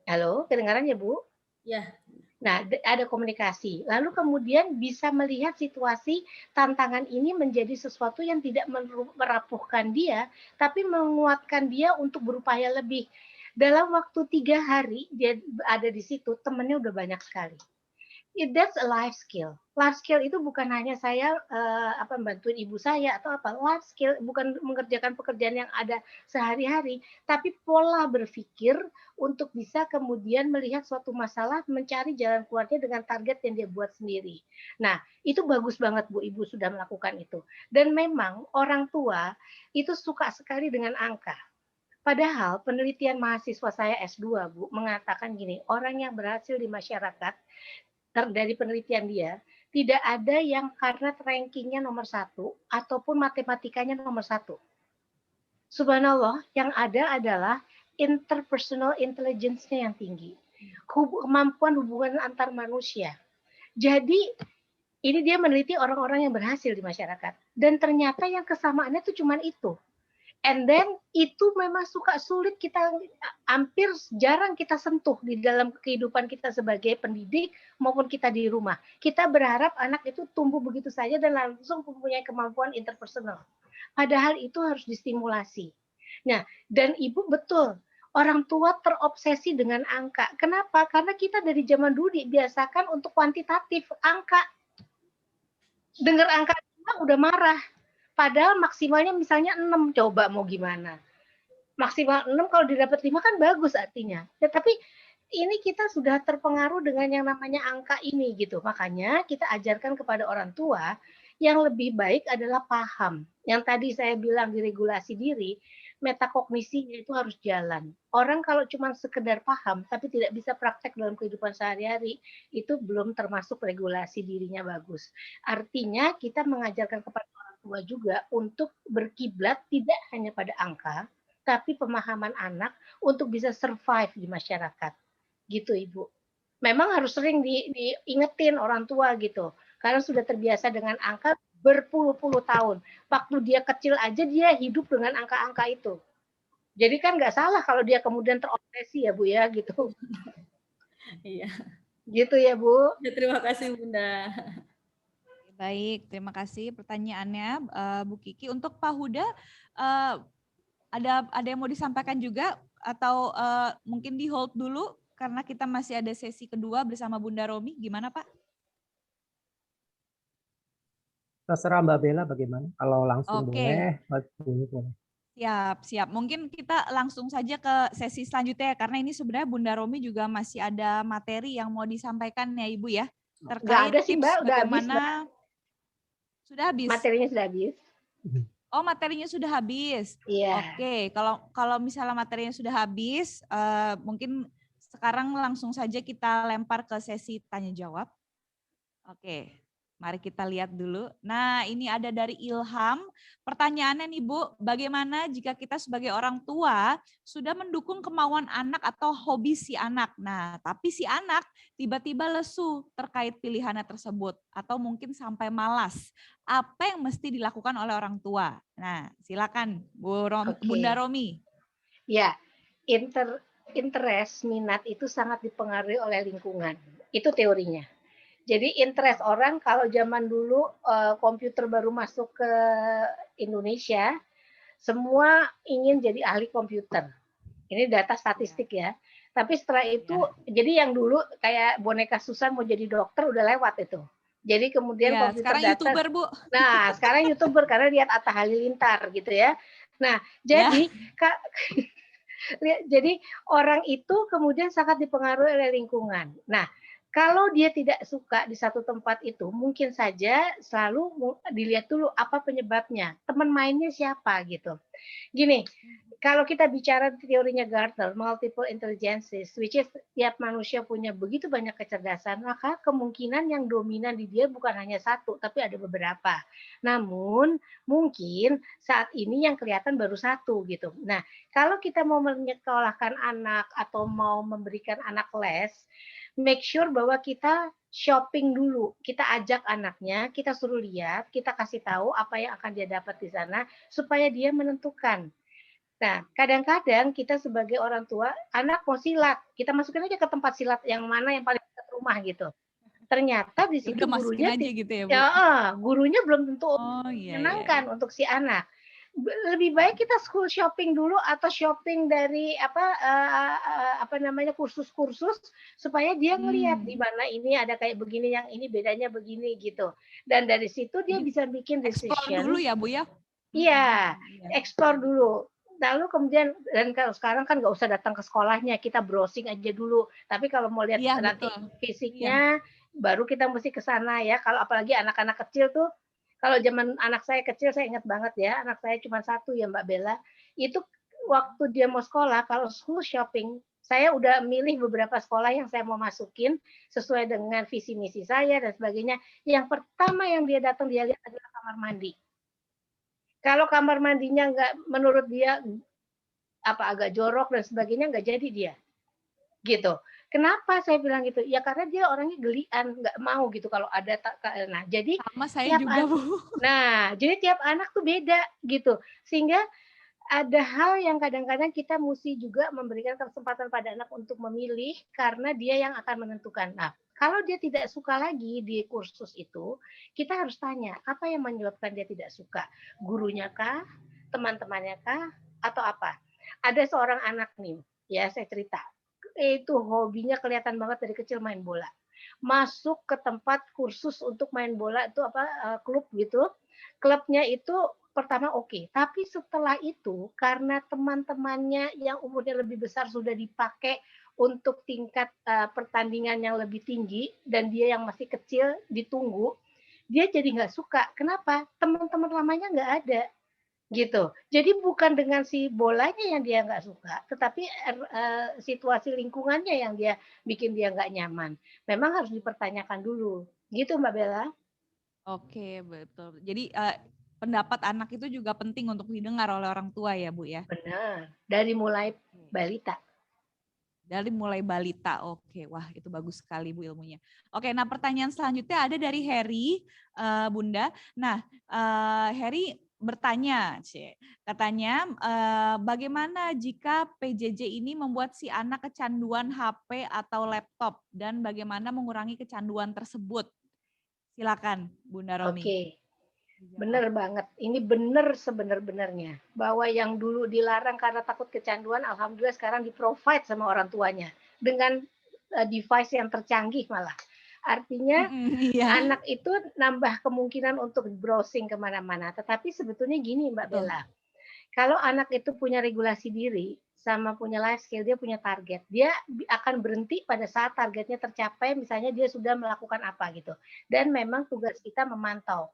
Halo, kedengaran ya Bu? Ya. Nah, ada komunikasi. Lalu kemudian bisa melihat situasi tantangan ini menjadi sesuatu yang tidak merapuhkan dia, tapi menguatkan dia untuk berupaya lebih. Dalam waktu 3 hari dia ada di situ, temannya udah banyak sekali. That's a life skill. Life skill itu bukan hanya saya bantuin ibu saya atau apa. Life skill bukan mengerjakan pekerjaan yang ada sehari-hari, tapi pola berpikir untuk bisa kemudian melihat suatu masalah, mencari jalan keluarnya dengan target yang dia buat sendiri. Nah, itu bagus banget Bu, Ibu sudah melakukan itu. Dan memang orang tua itu suka sekali dengan angka. Padahal penelitian mahasiswa saya S2, Bu, mengatakan gini, orang yang berhasil di masyarakat dari penelitian dia, tidak ada yang karena rankingnya nomor 1 ataupun matematikanya nomor 1. Subhanallah, yang ada adalah interpersonal intelligence-nya yang tinggi. Kemampuan hubungan antar manusia. Jadi, ini dia meneliti orang-orang yang berhasil di masyarakat. Dan ternyata yang kesamaannya itu cuma itu. And then itu memang sulit kita, hampir jarang kita sentuh di dalam kehidupan kita sebagai pendidik maupun kita di rumah. Kita berharap anak itu tumbuh begitu saja dan langsung mempunyai kemampuan interpersonal. Padahal itu harus distimulasi. Nah, dan Ibu betul, orang tua terobsesi dengan angka. Kenapa? Karena kita dari zaman dulu dibiasakan untuk kuantitatif, angka. Dengar angka udah marah. Padahal maksimalnya misalnya 6, coba mau gimana. Maksimal 6 kalau didapat 5 kan bagus artinya. Ya, tapi ini kita sudah terpengaruh dengan yang namanya angka ini gitu. Makanya kita ajarkan kepada orang tua yang lebih baik adalah paham. Yang tadi saya bilang di regulasi diri, metakognisinya itu harus jalan. Orang kalau cuma sekedar paham tapi tidak bisa praktek dalam kehidupan sehari-hari, itu belum termasuk regulasi dirinya bagus. Artinya kita mengajarkan kepada tua juga untuk berkiblat tidak hanya pada angka, tapi pemahaman anak untuk bisa survive di masyarakat. Gitu Ibu. Memang harus sering diingetin orang tua gitu. Karena sudah terbiasa dengan angka berpuluh-puluh tahun. Waktu dia kecil aja dia hidup dengan angka-angka itu. Jadi kan nggak salah kalau dia kemudian terobsesi ya Bu ya gitu. Iya. Gitu ya Bu. Ya, terima kasih Bunda. Baik, terima kasih pertanyaannya Bu Kiki. Untuk Pak Huda, ada yang mau disampaikan juga atau mungkin di hold dulu karena kita masih ada sesi kedua bersama Bunda Romi. Gimana Pak? Terserah Mbak Bella bagaimana. Kalau langsung boleh, boleh. Siap. Mungkin kita langsung saja ke sesi selanjutnya ya, karena ini sebenarnya Bunda Romi juga masih ada materi yang mau disampaikan ya Ibu ya. Terkait ada sih, tips Mbak, udah bagaimana... habis, Sudah habis? Materinya sudah habis. Oh, materinya sudah habis. Iya. Oke, kalau misalnya materinya sudah habis, mungkin sekarang langsung saja kita lempar ke sesi tanya jawab. Oke, mari kita lihat dulu. Nah, ini ada dari Ilham. Pertanyaannya nih Bu, bagaimana jika kita sebagai orang tua sudah mendukung kemauan anak atau hobi si anak? Nah, tapi si anak tiba-tiba lesu terkait pilihannya tersebut atau mungkin sampai malas. Apa yang mesti dilakukan oleh orang tua? Nah, silakan Bunda Romi. Ya, interest, minat itu sangat dipengaruhi oleh lingkungan. Itu teorinya. Jadi interest orang kalau zaman dulu komputer baru masuk ke Indonesia, semua ingin jadi ahli komputer. Ini data statistik ya. Tapi setelah itu, jadi yang dulu kayak boneka Susan mau jadi dokter udah lewat itu. Jadi kemudian komputer sekarang data. YouTuber Bu. Nah sekarang YouTuber karena lihat Atta Halilintar gitu ya. Nah jadi jadi orang itu kemudian sangat dipengaruhi oleh lingkungan. Nah Kalau dia tidak suka di satu tempat itu, mungkin saja selalu dilihat dulu apa penyebabnya, teman mainnya siapa gitu. Gini, kalau kita bicara teorinya Gartner, multiple intelligences, which is tiap manusia punya begitu banyak kecerdasan, maka kemungkinan yang dominan di dia bukan hanya satu, tapi ada beberapa. Namun mungkin saat ini yang kelihatan baru satu gitu. Nah, kalau kita mau menyekolahkan anak atau mau memberikan anak les, make sure bahwa kita shopping dulu. Kita ajak anaknya, kita suruh lihat, kita kasih tahu apa yang akan dia dapat di sana supaya dia menentukan. Nah, kadang-kadang kita sebagai orang tua, anak mau silat, kita masukin aja ke tempat silat yang mana yang paling dekat rumah gitu. Ternyata di situ Udah masukin gurunya aja gitu ya, Bu? Gurunya belum tentu Iya. menyenangkan untuk si anak. Lebih baik kita school shopping dulu atau shopping dari kursus-kursus supaya dia ngelihat di mana ini ada kayak begini, yang ini bedanya begini gitu. Dan dari situ dia bisa bikin decision. Explore dulu ya, Bu ya? Iya, explore dulu. Lalu kemudian, dan kalau sekarang kan nggak usah datang ke sekolahnya, kita browsing aja dulu. Tapi kalau mau lihat nanti fisiknya, baru kita mesti ke sana ya. Kalau apalagi anak-anak kecil tuh, kalau zaman anak saya kecil, saya ingat banget ya, anak saya cuma satu ya Mbak Bella, itu waktu dia mau sekolah, kalau school shopping, saya udah milih beberapa sekolah yang saya mau masukin sesuai dengan visi misi saya dan sebagainya. Yang pertama yang dia datang, dia lihat adalah kamar mandi. Kalau kamar mandinya menurut dia agak jorok dan sebagainya, nggak jadi dia. Gitu. Kenapa saya bilang gitu? Ya karena dia orangnya gelian, nggak mau gitu kalau ada. Nah, jadi sama saya juga, Bu. Nah, jadi tiap anak tuh beda gitu. Sehingga ada hal yang kadang-kadang kita mesti juga memberikan kesempatan pada anak untuk memilih karena dia yang akan menentukan. Nah, kalau dia tidak suka lagi di kursus itu, kita harus tanya, apa yang menyebabkan dia tidak suka? Gurunya kah? Teman-temannya kah? Atau apa? Ada seorang anak nih, ya saya cerita. Itu hobinya kelihatan banget dari kecil main bola. Masuk ke tempat kursus untuk main bola itu klub gitu. Klubnya itu pertama oke, tapi setelah itu karena teman-temannya yang umurnya lebih besar sudah dipakai untuk tingkat pertandingan yang lebih tinggi dan dia yang masih kecil ditunggu, dia jadi nggak suka. Kenapa? Teman-teman lamanya nggak ada gitu. Jadi bukan dengan si bolanya yang dia nggak suka, tetapi situasi lingkungannya yang dia bikin dia nggak nyaman. Memang harus dipertanyakan dulu, gitu Mbak Bella. Oke, betul. Jadi pendapat anak itu juga penting untuk didengar oleh orang tua ya, Bu ya? Benar, dari mulai balita. Dari mulai balita, oke. Wah itu bagus sekali Bu ilmunya. Oke, nah pertanyaan selanjutnya ada dari Heri, Bunda. Nah, Heri bertanya, katanya bagaimana jika PJJ ini membuat si anak kecanduan HP atau laptop dan bagaimana mengurangi kecanduan tersebut? Silakan Bunda Romi. Oke, benar banget. Ini benar sebenar-benarnya bahwa yang dulu dilarang karena takut kecanduan, alhamdulillah sekarang di-provide sama orang tuanya dengan device yang tercanggih malah. Artinya anak itu nambah kemungkinan untuk browsing kemana-mana. Tetapi sebetulnya gini Mbak Bella, kalau anak itu punya regulasi diri sama punya life skill, dia punya target, dia akan berhenti pada saat targetnya tercapai, misalnya dia sudah melakukan apa gitu. Dan memang tugas kita memantau.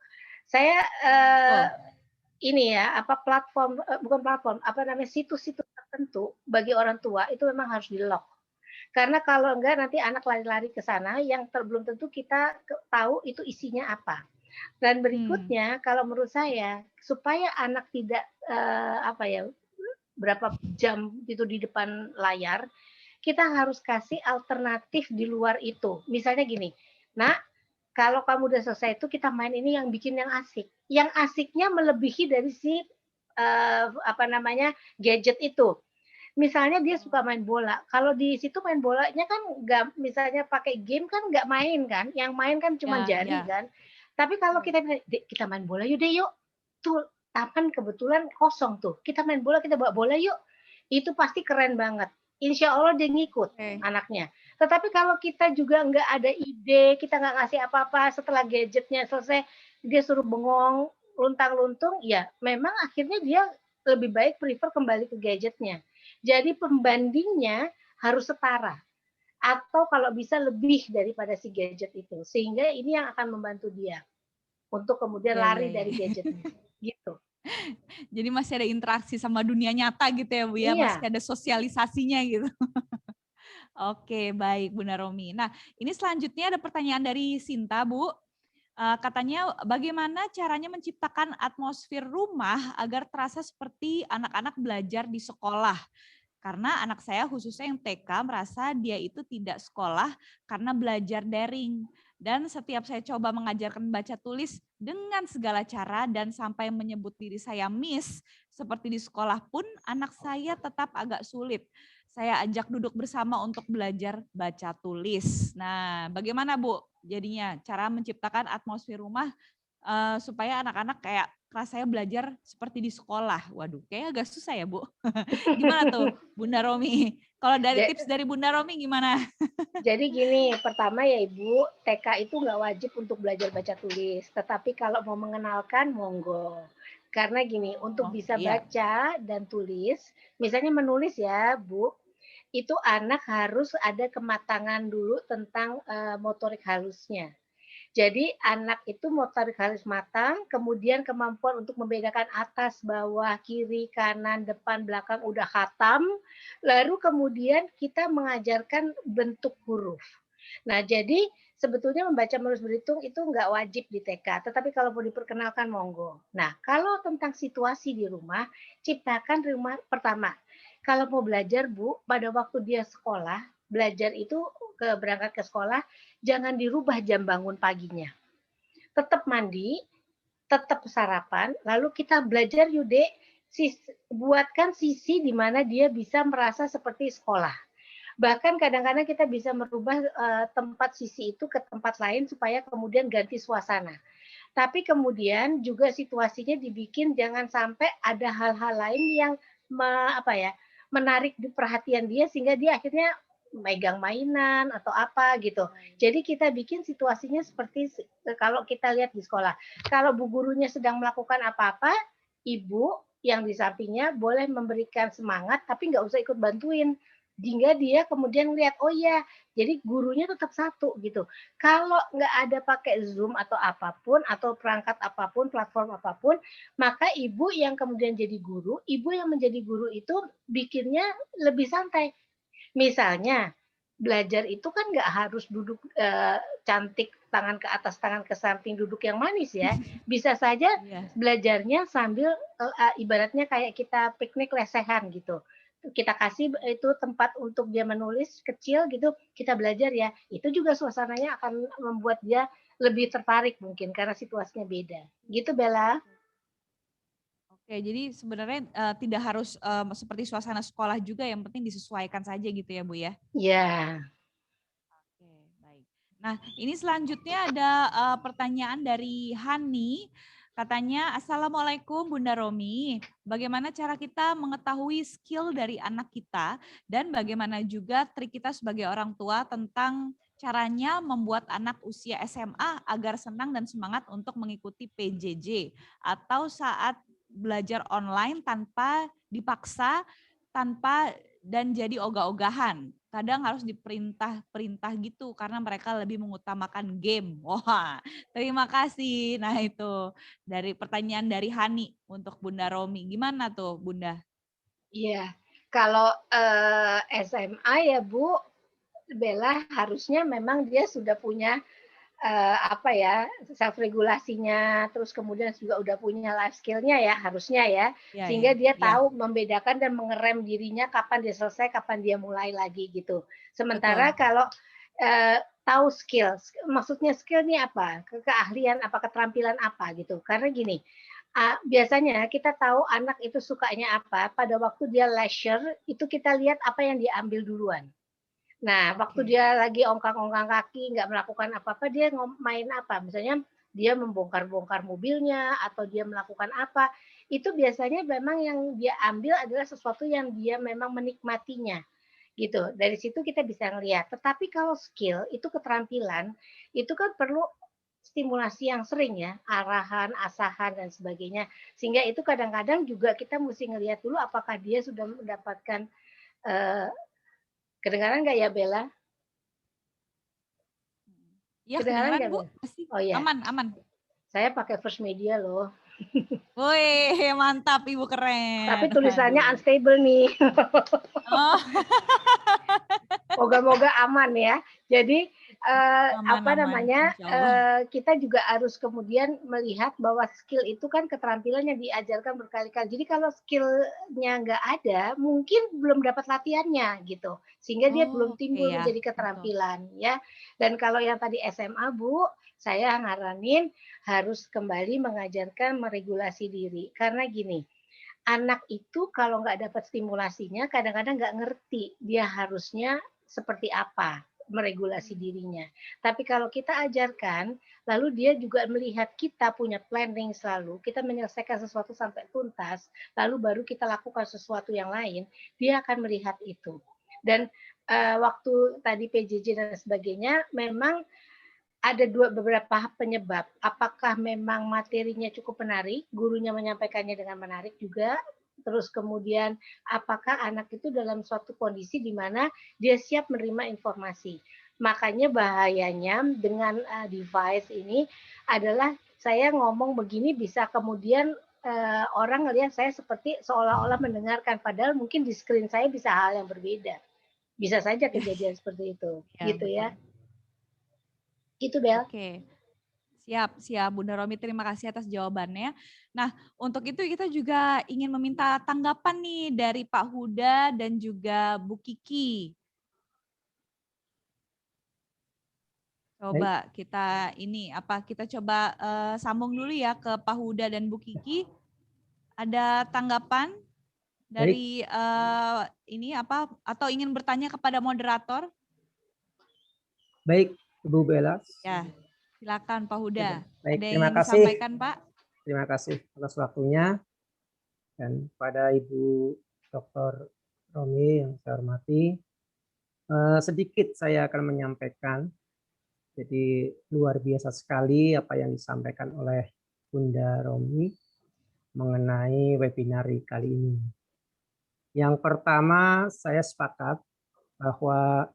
Saya situs-situs tertentu bagi orang tua itu memang harus di-lock. Karena kalau enggak nanti anak lari-lari ke sana yang belum tentu kita tahu itu isinya apa. Dan berikutnya kalau menurut saya supaya anak tidak berapa jam itu di depan layar, kita harus kasih alternatif di luar itu. Misalnya gini, Nak, kalau kamu udah selesai itu kita main ini yang bikin yang asik. Yang asiknya melebihi dari si gadget itu. Misalnya dia suka main bola. Kalau di situ main bolanya kan nggak, misalnya pakai game kan nggak main kan. Yang main kan cuma jari kan. Tapi kalau kita main bola yuk deh yuk. Tuh taman kebetulan kosong tuh. Kita main bola, kita bawa bola yuk. Itu pasti keren banget. Insya Allah dia ngikut anaknya. Tetapi kalau kita juga nggak ada ide, kita nggak ngasih apa-apa, setelah gadgetnya selesai, dia suruh bengong, luntang-luntung, ya memang akhirnya dia lebih baik prefer kembali ke gadgetnya. Jadi pembandingnya harus setara. atau kalau bisa lebih daripada si gadget itu. Sehingga ini yang akan membantu dia untuk kemudian Iya, iya, lari iya. dari gadgetnya. Gitu. Jadi masih ada interaksi sama dunia nyata gitu ya Bu ya, Iya. masih ada sosialisasinya gitu. Oke, baik Bunda Romi. Nah, ini selanjutnya ada pertanyaan dari Sinta, Bu. Katanya bagaimana caranya menciptakan atmosfer rumah agar terasa seperti anak-anak belajar di sekolah? Karena anak saya khususnya yang TK merasa dia itu tidak sekolah karena belajar daring. Dan setiap saya coba mengajarkan baca tulis dengan segala cara dan sampai menyebut diri saya Miss, seperti di sekolah pun anak saya tetap agak sulit. Saya ajak duduk bersama untuk belajar baca tulis. Nah, bagaimana Bu jadinya cara menciptakan atmosfer rumah supaya anak-anak kayak rasanya belajar seperti di sekolah? Waduh, kayak agak susah ya Bu. Gimana tuh Bunda Romi? Kalau dari tips dari Bunda Romi gimana? Jadi gini, pertama ya Ibu, TK itu nggak wajib untuk belajar baca tulis. Tetapi kalau mau mengenalkan, monggo. Karena gini, untuk bisa Iya. baca dan tulis, misalnya menulis ya Bu, itu anak harus ada kematangan dulu tentang motorik halusnya. Jadi anak itu motorik halus matang, kemudian kemampuan untuk membedakan atas, bawah, kiri, kanan, depan, belakang udah khatam, lalu kemudian kita mengajarkan bentuk huruf. Nah, jadi sebetulnya membaca menulis berhitung itu nggak wajib di TK, tetapi kalau mau diperkenalkan monggo. Nah, kalau tentang situasi di rumah, ciptakan rumah pertama. Kalau mau belajar Bu, pada waktu dia sekolah, belajar itu berangkat ke sekolah, jangan dirubah jam bangun paginya. Tetap mandi, tetap sarapan, lalu kita belajar yuk Dek, buatkan sisi di mana dia bisa merasa seperti sekolah. Bahkan kadang-kadang kita bisa merubah tempat sisi itu ke tempat lain supaya kemudian ganti suasana. Tapi kemudian juga situasinya dibikin jangan sampai ada hal-hal lain yang menarik perhatian dia sehingga dia akhirnya megang mainan atau apa gitu. Jadi kita bikin situasinya seperti kalau kita lihat di sekolah. Kalau bu gurunya sedang melakukan apa-apa, ibu yang di sampingnya boleh memberikan semangat tapi nggak usah ikut bantuin. Hingga dia kemudian lihat, oh iya, jadi gurunya tetap satu gitu. Kalau nggak ada pakai Zoom atau apapun, atau perangkat apapun, platform apapun, maka ibu yang kemudian jadi guru, ibu yang menjadi guru itu bikinnya lebih santai. Misalnya, belajar itu kan nggak harus duduk cantik, tangan ke atas, tangan ke samping, duduk yang manis ya. Bisa saja belajarnya sambil ibaratnya kayak kita piknik lesehan gitu. Kita kasih itu tempat untuk dia menulis kecil gitu, kita belajar ya. Itu juga suasananya akan membuat dia lebih tertarik mungkin karena situasinya beda. Gitu Bella. Oke, jadi sebenarnya tidak harus seperti suasana sekolah juga, yang penting disesuaikan saja gitu ya Bu ya? Iya. Oke, baik. Nah, ini selanjutnya ada pertanyaan dari Hani. Katanya, Assalamualaikum Bunda Romi, bagaimana cara kita mengetahui skill dari anak kita dan bagaimana juga trik kita sebagai orang tua tentang caranya membuat anak usia SMA agar senang dan semangat untuk mengikuti PJJ atau saat belajar online tanpa dipaksa, dan jadi ogah-ogahan. Kadang harus diperintah gitu karena mereka lebih mengutamakan game. Wah, terima kasih. Nah itu dari pertanyaan dari Hani untuk Bunda Romi. Gimana tuh Bunda? Iya, kalau SMA ya Bu, Bella harusnya memang dia sudah punya self regulasinya, terus kemudian juga udah punya life skill-nya ya harusnya ya, sehingga dia tahu membedakan dan mengerem dirinya kapan dia selesai, kapan dia mulai lagi gitu. Sementara kalau tahu skill, maksudnya skill ini apa? Keahlian apa, keterampilan apa gitu. Karena gini, biasanya kita tahu anak itu sukanya apa pada waktu dia leisure, itu kita lihat apa yang dia ambil duluan. Nah, waktu dia lagi ongkang-ongkang kaki, nggak melakukan apa-apa, dia main apa? Misalnya dia membongkar-bongkar mobilnya atau dia melakukan apa, itu biasanya memang yang dia ambil adalah sesuatu yang dia memang menikmatinya, gitu. Dari situ kita bisa ngelihat. Tetapi kalau skill, itu keterampilan, itu kan perlu stimulasi yang sering ya, arahan, asahan, dan sebagainya. Sehingga itu kadang-kadang juga kita mesti ngelihat dulu apakah dia sudah mendapatkan kedengaran nggak ya Bella? Ya, Kedengaran kedengeran nggak, Bu? Bel? Pasti. Oh ya, Aman, aman. saya pakai First Media loh. Wih, mantap Ibu, keren. Tapi tulisannya Aduh. unstable nih. Oh, Moga-moga aman ya. Jadi aman, Insya Allah. kita juga harus kemudian melihat bahwa skill itu kan keterampilan yang diajarkan berkali-kali. Jadi kalau skillnya nggak ada, mungkin belum dapat latihannya gitu, sehingga dia belum Oke, timbul ya, menjadi betul. keterampilan ya. Dan kalau yang tadi SMA Bu, saya ngaranin harus kembali mengajarkan meregulasi diri, karena gini. Anak itu kalau nggak dapat stimulasinya kadang-kadang nggak ngerti dia harusnya seperti apa meregulasi dirinya. Tapi kalau kita ajarkan, lalu dia juga melihat kita punya planning selalu, kita menyelesaikan sesuatu sampai tuntas, lalu baru kita lakukan sesuatu yang lain, dia akan melihat itu. Dan waktu tadi PJJ dan sebagainya, memang ada beberapa penyebab. Apakah memang materinya cukup menarik, gurunya menyampaikannya dengan menarik juga, terus kemudian apakah anak itu dalam suatu kondisi di mana dia siap menerima informasi. Makanya bahayanya dengan device ini adalah saya ngomong begini bisa kemudian orang ngelihat saya seperti seolah-olah mendengarkan, padahal mungkin di screen saya bisa hal yang berbeda. Bisa saja kejadian seperti itu, Ya, gitu betul. ya. Itu Bel. Oke, siap Bunda Romi, terima kasih atas jawabannya. Nah, untuk itu kita juga ingin meminta tanggapan nih dari Pak Huda dan juga Bu Kiki. Coba kita kita coba sambung dulu ya ke Pak Huda dan Bu Kiki. Ada tanggapan dari atau ingin bertanya kepada moderator? Baik, Ibu Bella. Ya, silakan Pak Huda. Baik, Ada yang terima ingin kasih. disampaikan, Pak? Terima kasih atas waktunya. Dan pada Ibu Dr. Romi yang saya hormati, sedikit saya akan menyampaikan. Jadi luar biasa sekali apa yang disampaikan oleh Bunda Romi mengenai webinar kali ini. Yang pertama, saya sepakat bahwa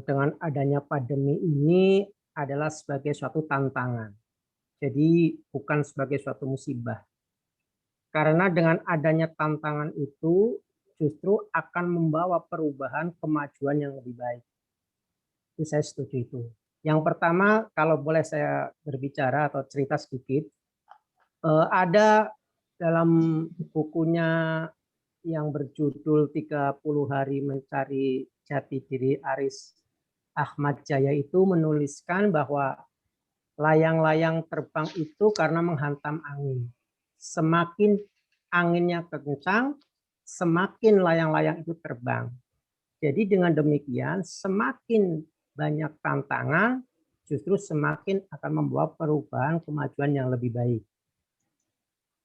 dengan adanya pandemi ini adalah sebagai suatu tantangan. Jadi bukan sebagai suatu musibah. Karena dengan adanya tantangan itu justru akan membawa perubahan kemajuan yang lebih baik. Itu saya setuju itu. Yang pertama, kalau boleh saya berbicara atau cerita sedikit, ada dalam bukunya yang berjudul 30 hari mencari jati diri Aris Ahmad Jaya itu menuliskan bahwa layang-layang terbang itu karena menghantam angin. Semakin anginnya kencang, semakin layang-layang itu terbang. Jadi dengan demikian semakin banyak tantangan justru semakin akan membawa perubahan kemajuan yang lebih baik.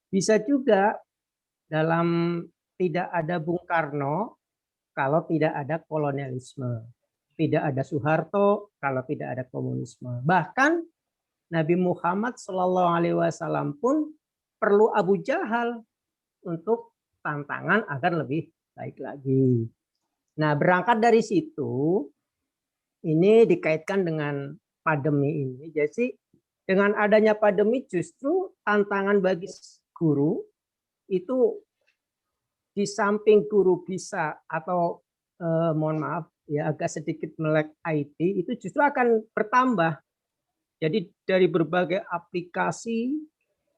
Bisa juga dalam tidak ada Bung Karno kalau tidak ada kolonialisme. Tidak ada Soeharto kalau tidak ada komunisme. Bahkan Nabi Muhammad SAW pun perlu Abu Jahal untuk tantangan agar lebih baik lagi. Nah, berangkat dari situ, ini dikaitkan dengan pandemi ini. Jadi dengan adanya pandemi justru tantangan bagi guru itu di samping guru bisa atau mohon maaf ya agak sedikit melek IT itu justru akan bertambah. Jadi dari berbagai aplikasi,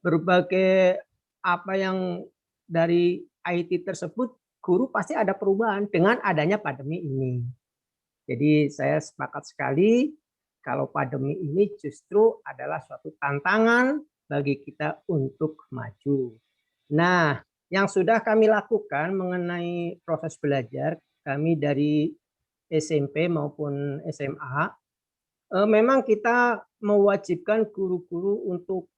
berbagai apa yang dari IT tersebut, guru pasti ada perubahan dengan adanya pandemi ini. Jadi saya sepakat sekali kalau pandemi ini justru adalah suatu tantangan bagi kita untuk maju. Nah, yang sudah kami lakukan mengenai proses belajar, kami dari SMP maupun SMA, memang kita mewajibkan guru-guru untuk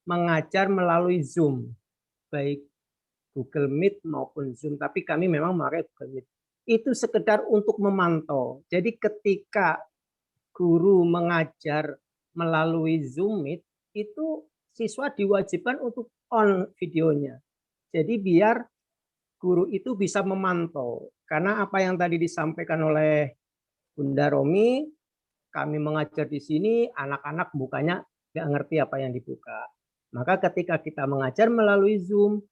mengajar melalui Zoom, baik Google Meet maupun Zoom, tapi kami memang memakai Google Meet. Itu sekedar untuk memantau. Jadi ketika guru mengajar melalui Zoom Meet, itu siswa diwajibkan untuk on videonya. Jadi biar guru itu bisa memantau. Karena apa yang tadi disampaikan oleh Bunda Romi, kami mengajar di sini, anak-anak bukanya nggak ngerti apa yang dibuka. Maka ketika kita mengajar melalui Zoom,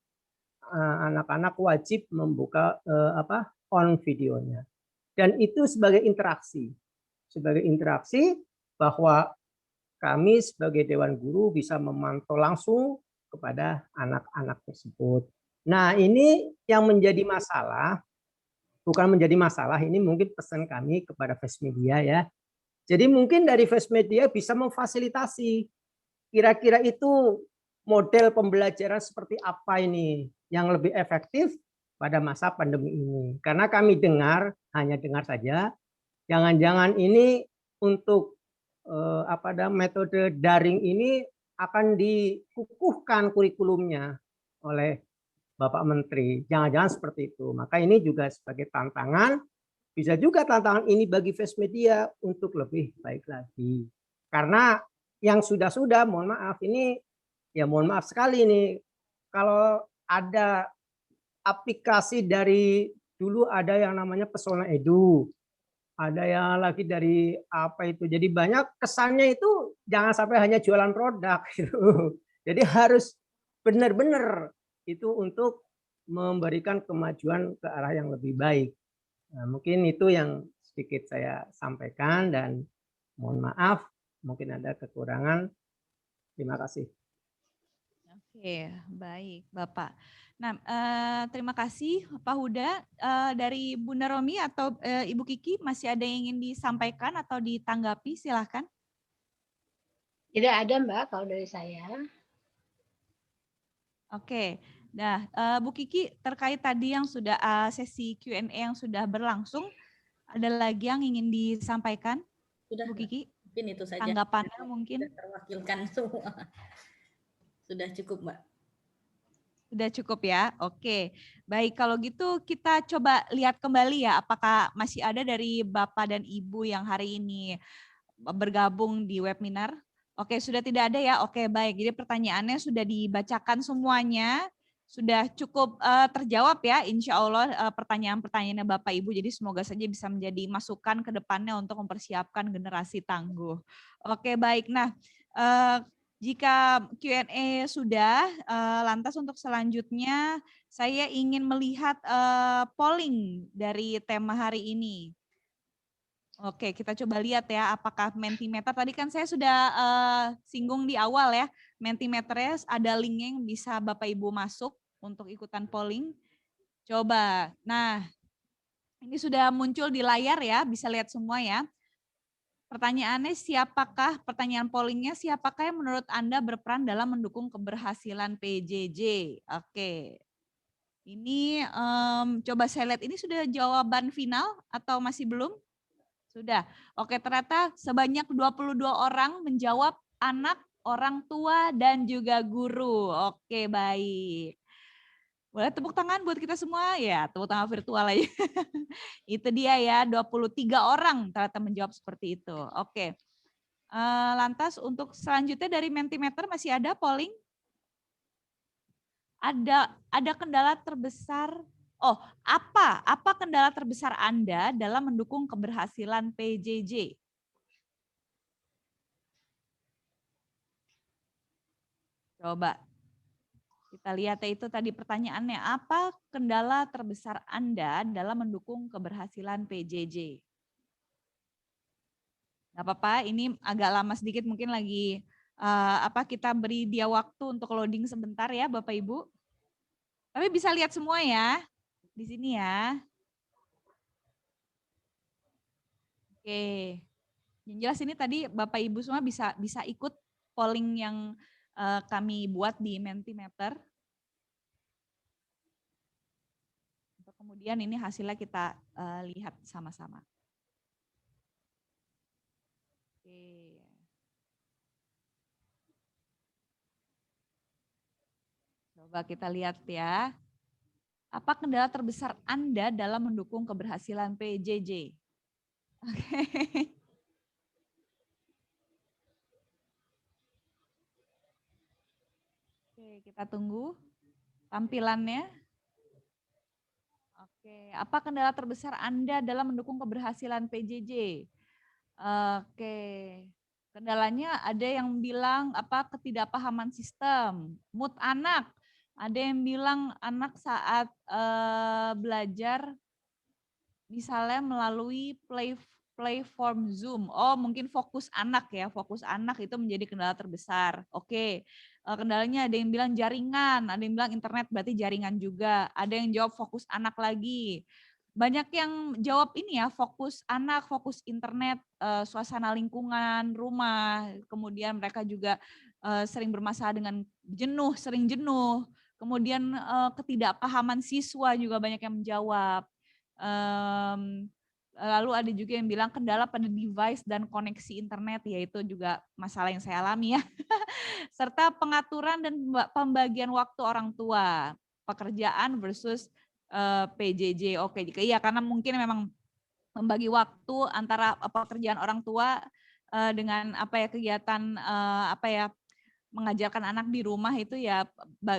anak-anak wajib membuka on videonya. Dan itu sebagai interaksi bahwa kami sebagai Dewan Guru bisa memantau langsung kepada anak-anak tersebut. Nah, ini yang menjadi masalah, bukan menjadi masalah, ini mungkin pesan kami kepada Fast Media ya. Jadi mungkin dari Fast Media bisa memfasilitasi kira-kira itu model pembelajaran seperti apa ini yang lebih efektif pada masa pandemi ini. Karena kami hanya dengar saja, jangan-jangan ini untuk metode daring ini akan dikukuhkan kurikulumnya oleh Bapak Menteri. Jangan-jangan seperti itu. Maka ini juga sebagai tantangan, bisa juga tantangan ini bagi Fast Media untuk lebih baik lagi. Karena yang sudah-sudah, mohon maaf, ini ya mohon maaf sekali nih, kalau ada aplikasi dari dulu ada yang namanya Pesona Edu, ada yang lagi dari apa itu. Jadi banyak kesannya itu jangan sampai hanya jualan produk gitu. Jadi harus benar-benar itu untuk memberikan kemajuan ke arah yang lebih baik. Nah, mungkin itu yang sedikit saya sampaikan dan mohon maaf mungkin ada kekurangan. Terima kasih. Oke, baik Bapak. Nah, terima kasih Pak Huda. Dari Bunda Romi atau Ibu Kiki masih ada yang ingin disampaikan atau ditanggapi, silahkan. Tidak ada Mbak kalau dari saya. Oke, nah Bu Kiki terkait tadi yang sudah sesi Q&A yang sudah berlangsung, ada lagi yang ingin disampaikan? Sudah, Bu Kiki? mungkin itu saja. Tanggapannya mungkin? Sudah terwakilkan semua. Sudah cukup, Mbak. Sudah cukup ya, oke. Baik, kalau gitu kita coba lihat kembali ya, apakah masih ada dari Bapak dan Ibu yang hari ini bergabung di webinar. Oke, sudah tidak ada ya, oke baik. Jadi pertanyaannya sudah dibacakan semuanya, sudah cukup terjawab ya, insya Allah pertanyaan-pertanyaannya Bapak Ibu. Jadi semoga saja bisa menjadi masukan ke depannya untuk mempersiapkan generasi tangguh. Oke baik, nah jika Q&A sudah, lantas untuk selanjutnya saya ingin melihat polling dari tema hari ini. Oke, kita coba lihat ya apakah Mentimeter, tadi kan saya sudah singgung di awal ya, Mentimeternya ada linknya yang bisa Bapak Ibu masuk untuk ikutan polling. Coba, nah ini sudah muncul di layar ya, bisa lihat semua ya. Pertanyaannya pertanyaan pollingnya siapakah yang menurut Anda berperan dalam mendukung keberhasilan PJJ? Oke. Ini coba saya lihat, ini sudah jawaban final atau masih belum? Sudah. Oke, ternyata sebanyak 22 orang menjawab anak, orang tua, dan juga guru. Oke, baik. Boleh tepuk tangan buat kita semua? Ya, tepuk tangan virtual aja. Itu dia ya, 23 orang ternyata menjawab seperti itu. Oke. Lantas untuk selanjutnya dari Mentimeter masih ada polling? Ada kendala terbesar? Oh, apa kendala terbesar Anda dalam mendukung keberhasilan PJJ? Coba kita lihat ya, itu tadi pertanyaannya, apa kendala terbesar Anda dalam mendukung keberhasilan PJJ? Nggak apa-apa, ini agak lama sedikit, mungkin lagi kita beri dia waktu untuk loading sebentar ya Bapak Ibu. Tapi bisa lihat semua ya di sini ya. Oke, yang jelas ini tadi Bapak Ibu semua bisa ikut polling yang kami buat di Mentimeter. Kemudian ini hasilnya kita lihat sama-sama. Oke. Coba kita lihat ya. Apa kendala terbesar Anda dalam mendukung keberhasilan PJJ? Oke. Oke, kita tunggu tampilannya. Oke, apa kendala terbesar Anda dalam mendukung keberhasilan PJJ? Oke. Kendalanya ada yang bilang apa ketidakpahaman sistem, mood anak. Ada yang bilang anak saat belajar misalnya melalui platform Zoom. Oh, mungkin fokus anak ya, fokus anak itu menjadi kendala terbesar. Oke. Kendalanya ada yang bilang jaringan, ada yang bilang internet berarti jaringan juga. Ada yang jawab fokus anak lagi. Banyak yang jawab ini ya, fokus anak, fokus internet, suasana lingkungan, rumah. Kemudian mereka juga sering bermasalah dengan jenuh, sering jenuh. Kemudian ketidakpahaman siswa juga banyak yang menjawab. Lalu ada juga yang bilang kendala pada device dan koneksi internet, yaitu juga masalah yang saya alami ya. Serta pengaturan dan pembagian waktu orang tua, pekerjaan versus PJJ. Oke, iya karena mungkin memang membagi waktu antara pekerjaan orang tua dengan apa ya kegiatan apa ya mengajarkan anak di rumah itu ya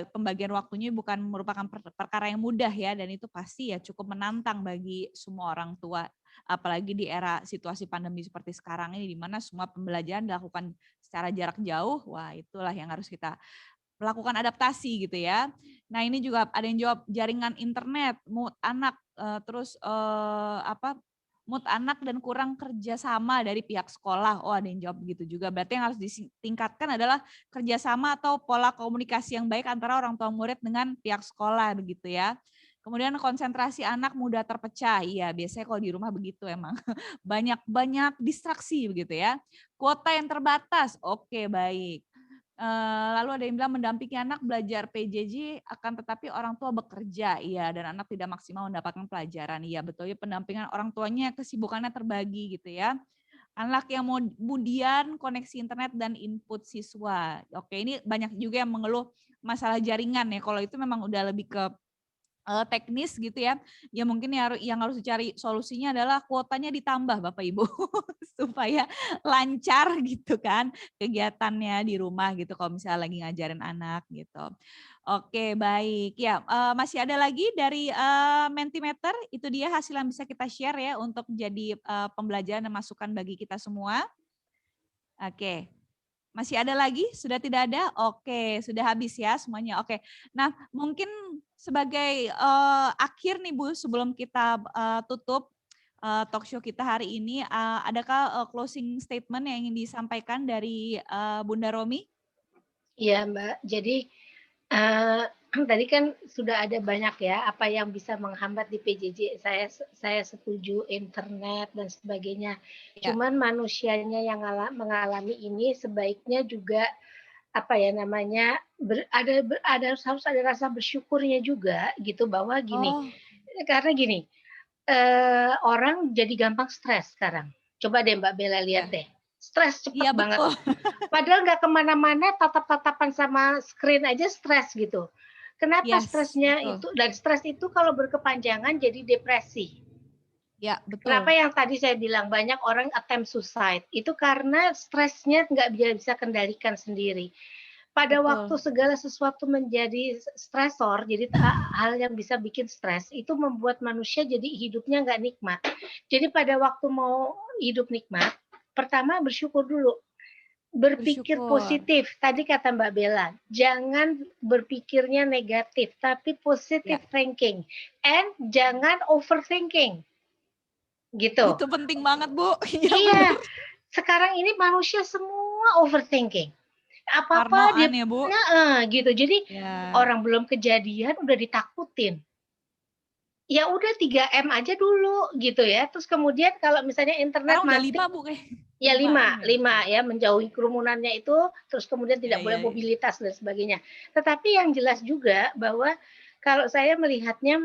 pembagian waktunya bukan merupakan perkara yang mudah ya, dan itu pasti ya cukup menantang bagi semua orang tua, apalagi di era situasi pandemi seperti sekarang ini di mana semua pembelajaran dilakukan secara jarak jauh. Wah, itulah yang harus kita melakukan adaptasi gitu ya. Nah, ini juga ada yang jawab jaringan internet, mood anak, terus apa mood anak dan kurang kerjasama dari pihak sekolah. Oh, ada yang jawab begitu juga. Berarti yang harus ditingkatkan adalah kerjasama atau pola komunikasi yang baik antara orang tua murid dengan pihak sekolah begitu ya. Kemudian konsentrasi anak mudah terpecah. Iya, biasanya kalau di rumah begitu emang. Banyak distraksi begitu ya. Kuota yang terbatas. Oke, baik. Lalu ada yang bilang mendampingi anak belajar PJJ akan tetapi orang tua bekerja, iya, dan anak tidak maksimal mendapatkan pelajaran. Iya, betul ya, pendampingan orang tuanya kesibukannya terbagi gitu ya. Anak yang kemudian koneksi internet dan input siswa. Oke, ini banyak juga yang mengeluh masalah jaringan ya. Kalau itu memang udah lebih ke teknis gitu ya, ya mungkin yang harus dicari solusinya adalah kuotanya ditambah Bapak Ibu supaya lancar gitu kan kegiatannya di rumah gitu kalau misalnya lagi ngajarin anak gitu. Oke baik ya, masih ada lagi dari Mentimeter, itu dia hasil yang bisa kita share ya untuk jadi pembelajaran dan masukan bagi kita semua. Oke. Masih ada lagi? Sudah tidak ada? Oke, sudah habis ya semuanya. Oke. Nah, mungkin sebagai akhir nih Bu, sebelum kita tutup talk show kita hari ini, adakah closing statement yang ingin disampaikan dari Bunda Romi? Iya, Mbak. Jadi tadi kan sudah ada banyak ya apa yang bisa menghambat di PJJ. Saya setuju internet dan sebagainya. Ya. Cuman manusianya yang mengalami ini sebaiknya juga apa ya namanya harus ada rasa bersyukurnya juga gitu bahwa gini. Oh, Karena gini, orang jadi gampang stres sekarang. Coba deh Mbak Bella lihat deh. Stres cepet iya banget. betul. Padahal nggak kemana-mana, tatap-tatapan sama screen aja stres gitu. Kenapa Yes, stresnya betul. itu? Dan stres itu kalau berkepanjangan jadi depresi. Ya, betul. Kenapa yang tadi saya bilang banyak orang attempt suicide? Itu karena stresnya nggak bisa kendalikan sendiri. Pada Betul. waktu segala sesuatu menjadi stresor, jadi hal yang bisa bikin stres, itu membuat manusia jadi hidupnya nggak nikmat. Jadi pada waktu mau hidup nikmat, pertama bersyukur dulu. Berpikir positif. Tadi kata Mbak Bella, jangan berpikirnya negatif, tapi positive thinking. And jangan overthinking. Gitu. Itu penting banget, Bu. Iya. Sekarang ini manusia semua overthinking. Apa-apa dia ya, Bu. gitu. Jadi orang belum kejadian udah ditakutin. Ya udah 3M aja dulu gitu ya. Terus kemudian kalau misalnya internet mati. Udah 5, Bu. Ya 5 ya, menjauhi kerumunannya itu, terus kemudian tidak boleh mobilitas dan sebagainya. Tetapi yang jelas juga bahwa kalau saya melihatnya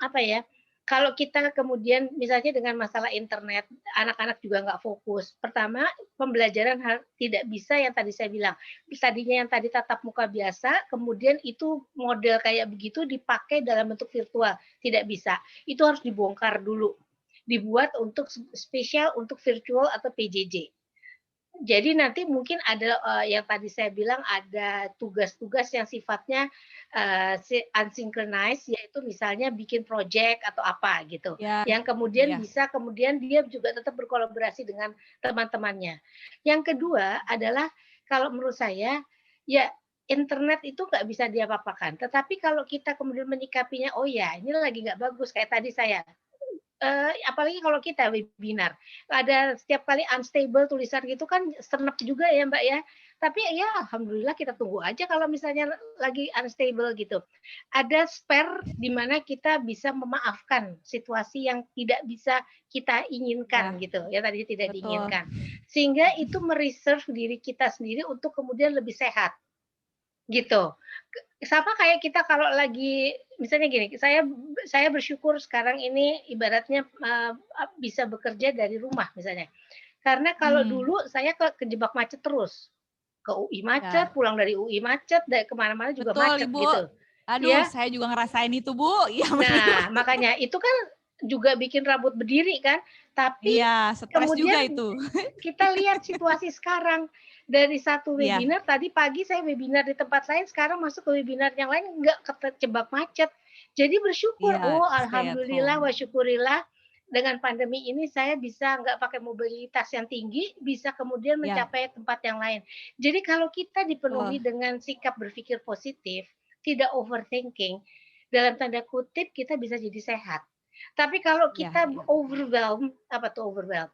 apa ya, kalau kita kemudian misalnya dengan masalah internet, anak-anak juga nggak fokus. Pertama, pembelajaran tidak bisa yang tadi saya bilang. Tadinya yang tadi tatap muka biasa, kemudian itu model kayak begitu dipakai dalam bentuk virtual. Tidak bisa. Itu harus dibongkar dulu. Dibuat untuk spesial untuk virtual atau PJJ. Jadi nanti mungkin ada yang tadi saya bilang ada tugas-tugas yang sifatnya unsynchronized, yaitu misalnya bikin project atau apa gitu. Ya, Yang kemudian ya. bisa kemudian dia juga tetap berkolaborasi dengan teman-temannya. Yang kedua adalah kalau menurut saya ya internet itu nggak bisa diapa-apakan. Tetapi kalau kita kemudian menyikapinya, oh ya ini lagi nggak bagus kayak tadi saya. Apalagi kalau kita webinar, ada setiap kali unstable tulisan gitu kan senep juga ya Mbak ya. Tapi ya alhamdulillah kita tunggu aja kalau misalnya lagi unstable gitu. Ada spare di mana kita bisa memaafkan situasi yang tidak bisa kita inginkan gitu ya, tadi tidak Betul. diinginkan. Sehingga itu mereserve diri kita sendiri untuk kemudian lebih sehat. Gitu. Sama kayak kita kalau lagi misalnya gini, saya bersyukur sekarang ini ibaratnya bisa bekerja dari rumah misalnya. Karena kalau dulu saya kejebak macet terus. Ke UI macet, Ya. pulang dari UI macet, dari kemana-mana juga Betul, macet Ibu. gitu. Aduh, Ya. saya juga ngerasain itu, Bu. Ya, Nah, makanya itu kan juga bikin rambut berdiri kan. Tapi iya, stres juga kemudian itu. kita lihat situasi sekarang. Dari satu Iya. webinar, tadi pagi saya webinar di tempat lain, sekarang masuk ke webinar yang lain nggak kejebak macet. Jadi bersyukur, Iya, oh stay at alhamdulillah home. wa syukurillah dengan pandemi ini saya bisa nggak pakai mobilitas yang tinggi, bisa kemudian Ya. mencapai tempat yang lain. Jadi kalau kita dipenuhi dengan sikap berpikir positif, tidak overthinking, dalam tanda kutip kita bisa jadi sehat. Tapi kalau Ya, kita ya. overwhelmed, apa tuh overwhelmed?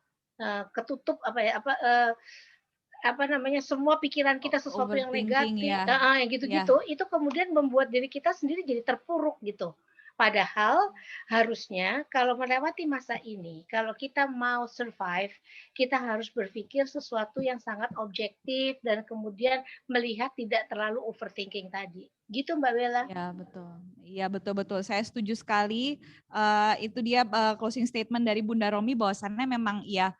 Ketutup apa ya? Apa namanya, semua pikiran kita sesuatu yang Overthinking, negatif, ya. yang gitu-gitu, itu kemudian membuat diri kita sendiri jadi terpuruk gitu. Padahal harusnya kalau melewati masa ini, kalau kita mau survive, kita harus berpikir sesuatu yang sangat objektif dan kemudian melihat tidak terlalu overthinking tadi. Gitu Mbak Bella. Ya, betul. Iya, betul-betul. Saya setuju sekali. Itu dia closing statement dari Bunda Romi bahwasannya memang ya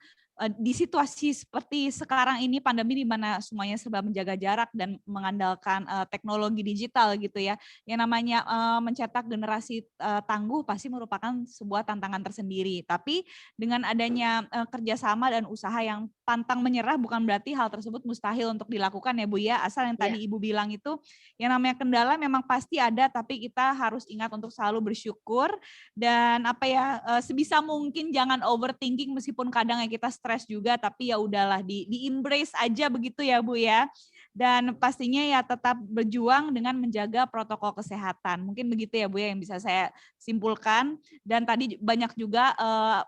di situasi seperti sekarang ini pandemi di mana semuanya serba menjaga jarak dan mengandalkan teknologi digital gitu ya. Yang namanya mencetak generasi tangguh pasti merupakan sebuah tantangan tersendiri. Tapi dengan adanya kerjasama dan usaha yang pantang menyerah bukan berarti hal tersebut mustahil untuk dilakukan ya Bu ya. Asal yang tadi Ibu bilang itu yang namanya kendala memang pasti ada, tapi kita harus ingat untuk selalu bersyukur dan apa ya sebisa mungkin jangan overthinking meskipun kadang ya kita stres juga, tapi ya udahlah di embrace aja begitu ya Bu ya. Dan pastinya ya tetap berjuang dengan menjaga protokol kesehatan. Mungkin begitu ya Bu ya yang bisa saya simpulkan. Dan tadi banyak juga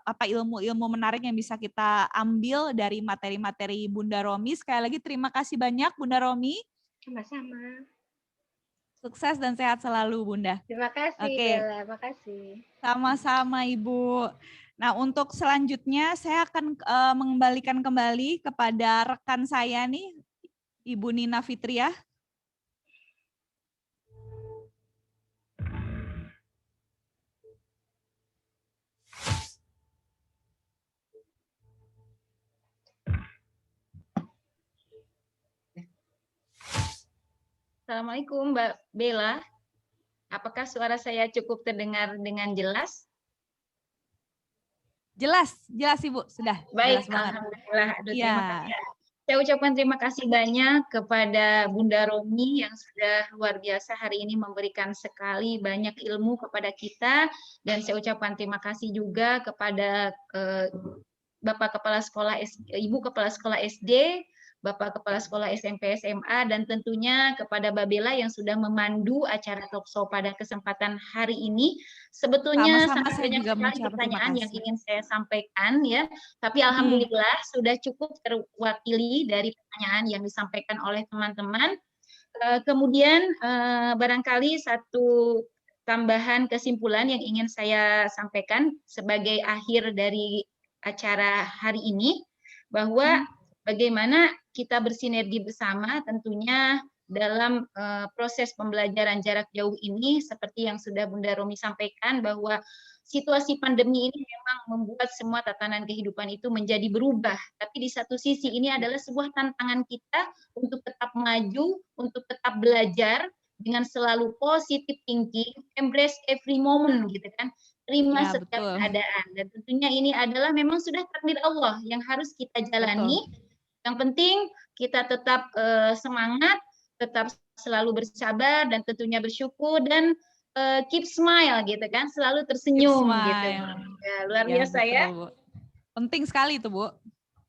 apa ilmu-ilmu menarik yang bisa kita ambil dari materi-materi Bunda Romi. Sekali lagi terima kasih banyak Bunda Romi. Sama-sama. Sukses dan sehat selalu Bunda. Terima kasih Bella, makasih. Sama-sama Ibu. Nah untuk selanjutnya saya akan mengembalikan kembali kepada rekan saya nih, Ibu Nina Fitriah. Assalamualaikum Mbak Bella. Apakah suara saya cukup terdengar dengan jelas? Jelas Ibu, sudah. Baik, jelas alhamdulillah. Terima kasih. Saya ucapkan terima kasih banyak kepada Bunda Romi yang sudah luar biasa hari ini memberikan sekali banyak ilmu kepada kita, dan saya ucapkan terima kasih juga kepada Bapak Kepala Sekolah, Ibu Kepala Sekolah SD, Bapak Kepala Sekolah SMP SMA, dan tentunya kepada Mbak Bella yang sudah memandu acara talkshow pada kesempatan hari ini. Sebetulnya sangat banyak sekali pertanyaan yang ingin saya sampaikan ya, tapi alhamdulillah sudah cukup terwakili dari pertanyaan yang disampaikan oleh teman-teman. Kemudian barangkali satu tambahan kesimpulan yang ingin saya sampaikan sebagai akhir dari acara hari ini, bahwa bagaimana kita bersinergi bersama tentunya dalam proses pembelajaran jarak jauh ini, seperti yang sudah Bunda Romi sampaikan, bahwa situasi pandemi ini memang membuat semua tatanan kehidupan itu menjadi berubah. Tapi di satu sisi ini adalah sebuah tantangan kita untuk tetap maju, untuk tetap belajar dengan selalu positive thinking, embrace every moment gitu kan. Terima setiap keadaan, dan tentunya ini adalah memang sudah takdir Allah yang harus kita jalani. Yang penting kita tetap semangat, tetap selalu bersabar dan tentunya bersyukur dan keep smile gitu kan, selalu tersenyum gitu. Ya, luar biasa betul, ya. Bu. Penting sekali itu, Bu.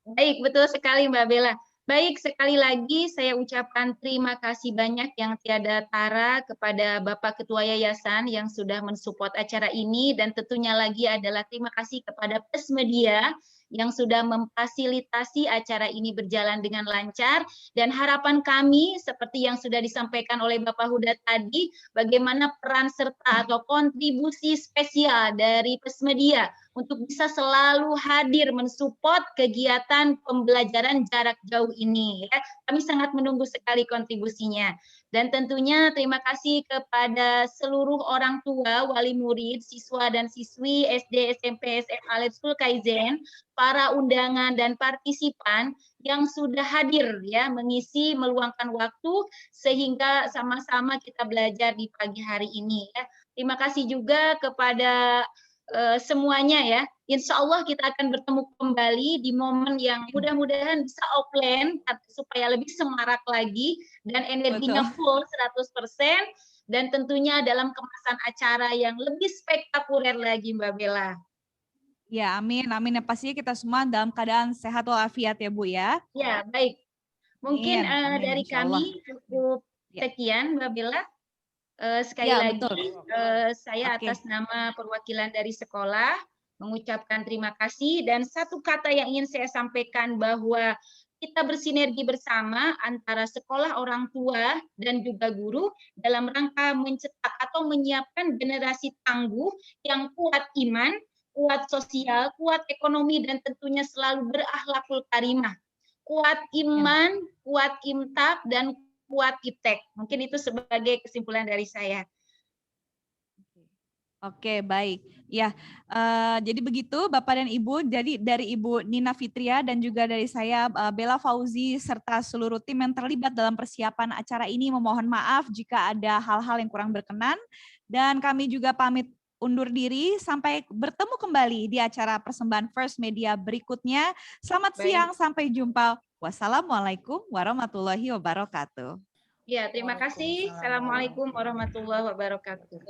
Baik, betul sekali Mbak Bella. Baik, sekali lagi saya ucapkan terima kasih banyak yang tiada tara kepada Bapak Ketua Yayasan yang sudah mensupport acara ini, dan tentunya lagi adalah terima kasih kepada Plus Media yang sudah memfasilitasi acara ini berjalan dengan lancar, dan harapan kami seperti yang sudah disampaikan oleh Bapak Huda tadi, bagaimana peran serta atau kontribusi spesial dari Plus Media untuk bisa selalu hadir mensupport kegiatan pembelajaran jarak jauh ini. Ya. Kami sangat menunggu sekali kontribusinya. Dan tentunya terima kasih kepada seluruh orang tua, wali murid, siswa dan siswi SD, SMP, SMA, Lab School Kaizen, para undangan dan partisipan yang sudah hadir ya, mengisi, meluangkan waktu sehingga sama-sama kita belajar di pagi hari ini. Ya. Terima kasih juga kepada semuanya ya. Insya Allah kita akan bertemu kembali di momen yang mudah-mudahan bisa offline supaya lebih semarak lagi dan energinya full 100%, dan tentunya dalam kemasan acara yang lebih spektakuler lagi Mbak Bella. Ya, amin. Amin. Ya, pastinya kita semua dalam keadaan sehat walafiat ya, Bu ya. Ya, baik. Mungkin Amin. dari kami cukup sekian Mbak Bella. Sekali lagi saya atas nama perwakilan dari sekolah mengucapkan terima kasih, dan satu kata yang ingin saya sampaikan bahwa kita bersinergi bersama antara sekolah, orang tua dan juga guru dalam rangka mencetak atau menyiapkan generasi tangguh yang kuat iman, kuat sosial, kuat ekonomi, dan tentunya selalu berakhlakul karimah. Kuat iman, kuat imtak, dan kuat iptek. Mungkin itu sebagai kesimpulan dari saya. Oke, baik. Ya, jadi begitu Bapak dan Ibu. Jadi dari Ibu Nina Fitria dan juga dari saya Bella Fauzi serta seluruh tim yang terlibat dalam persiapan acara ini memohon maaf jika ada hal-hal yang kurang berkenan, dan kami juga pamit undur diri sampai bertemu kembali di acara persembahan First Media berikutnya. Selamat siang, sampai jumpa. Wassalamualaikum warahmatullahi wabarakatuh. Ya, terima kasih. Assalamualaikum warahmatullahi wabarakatuh.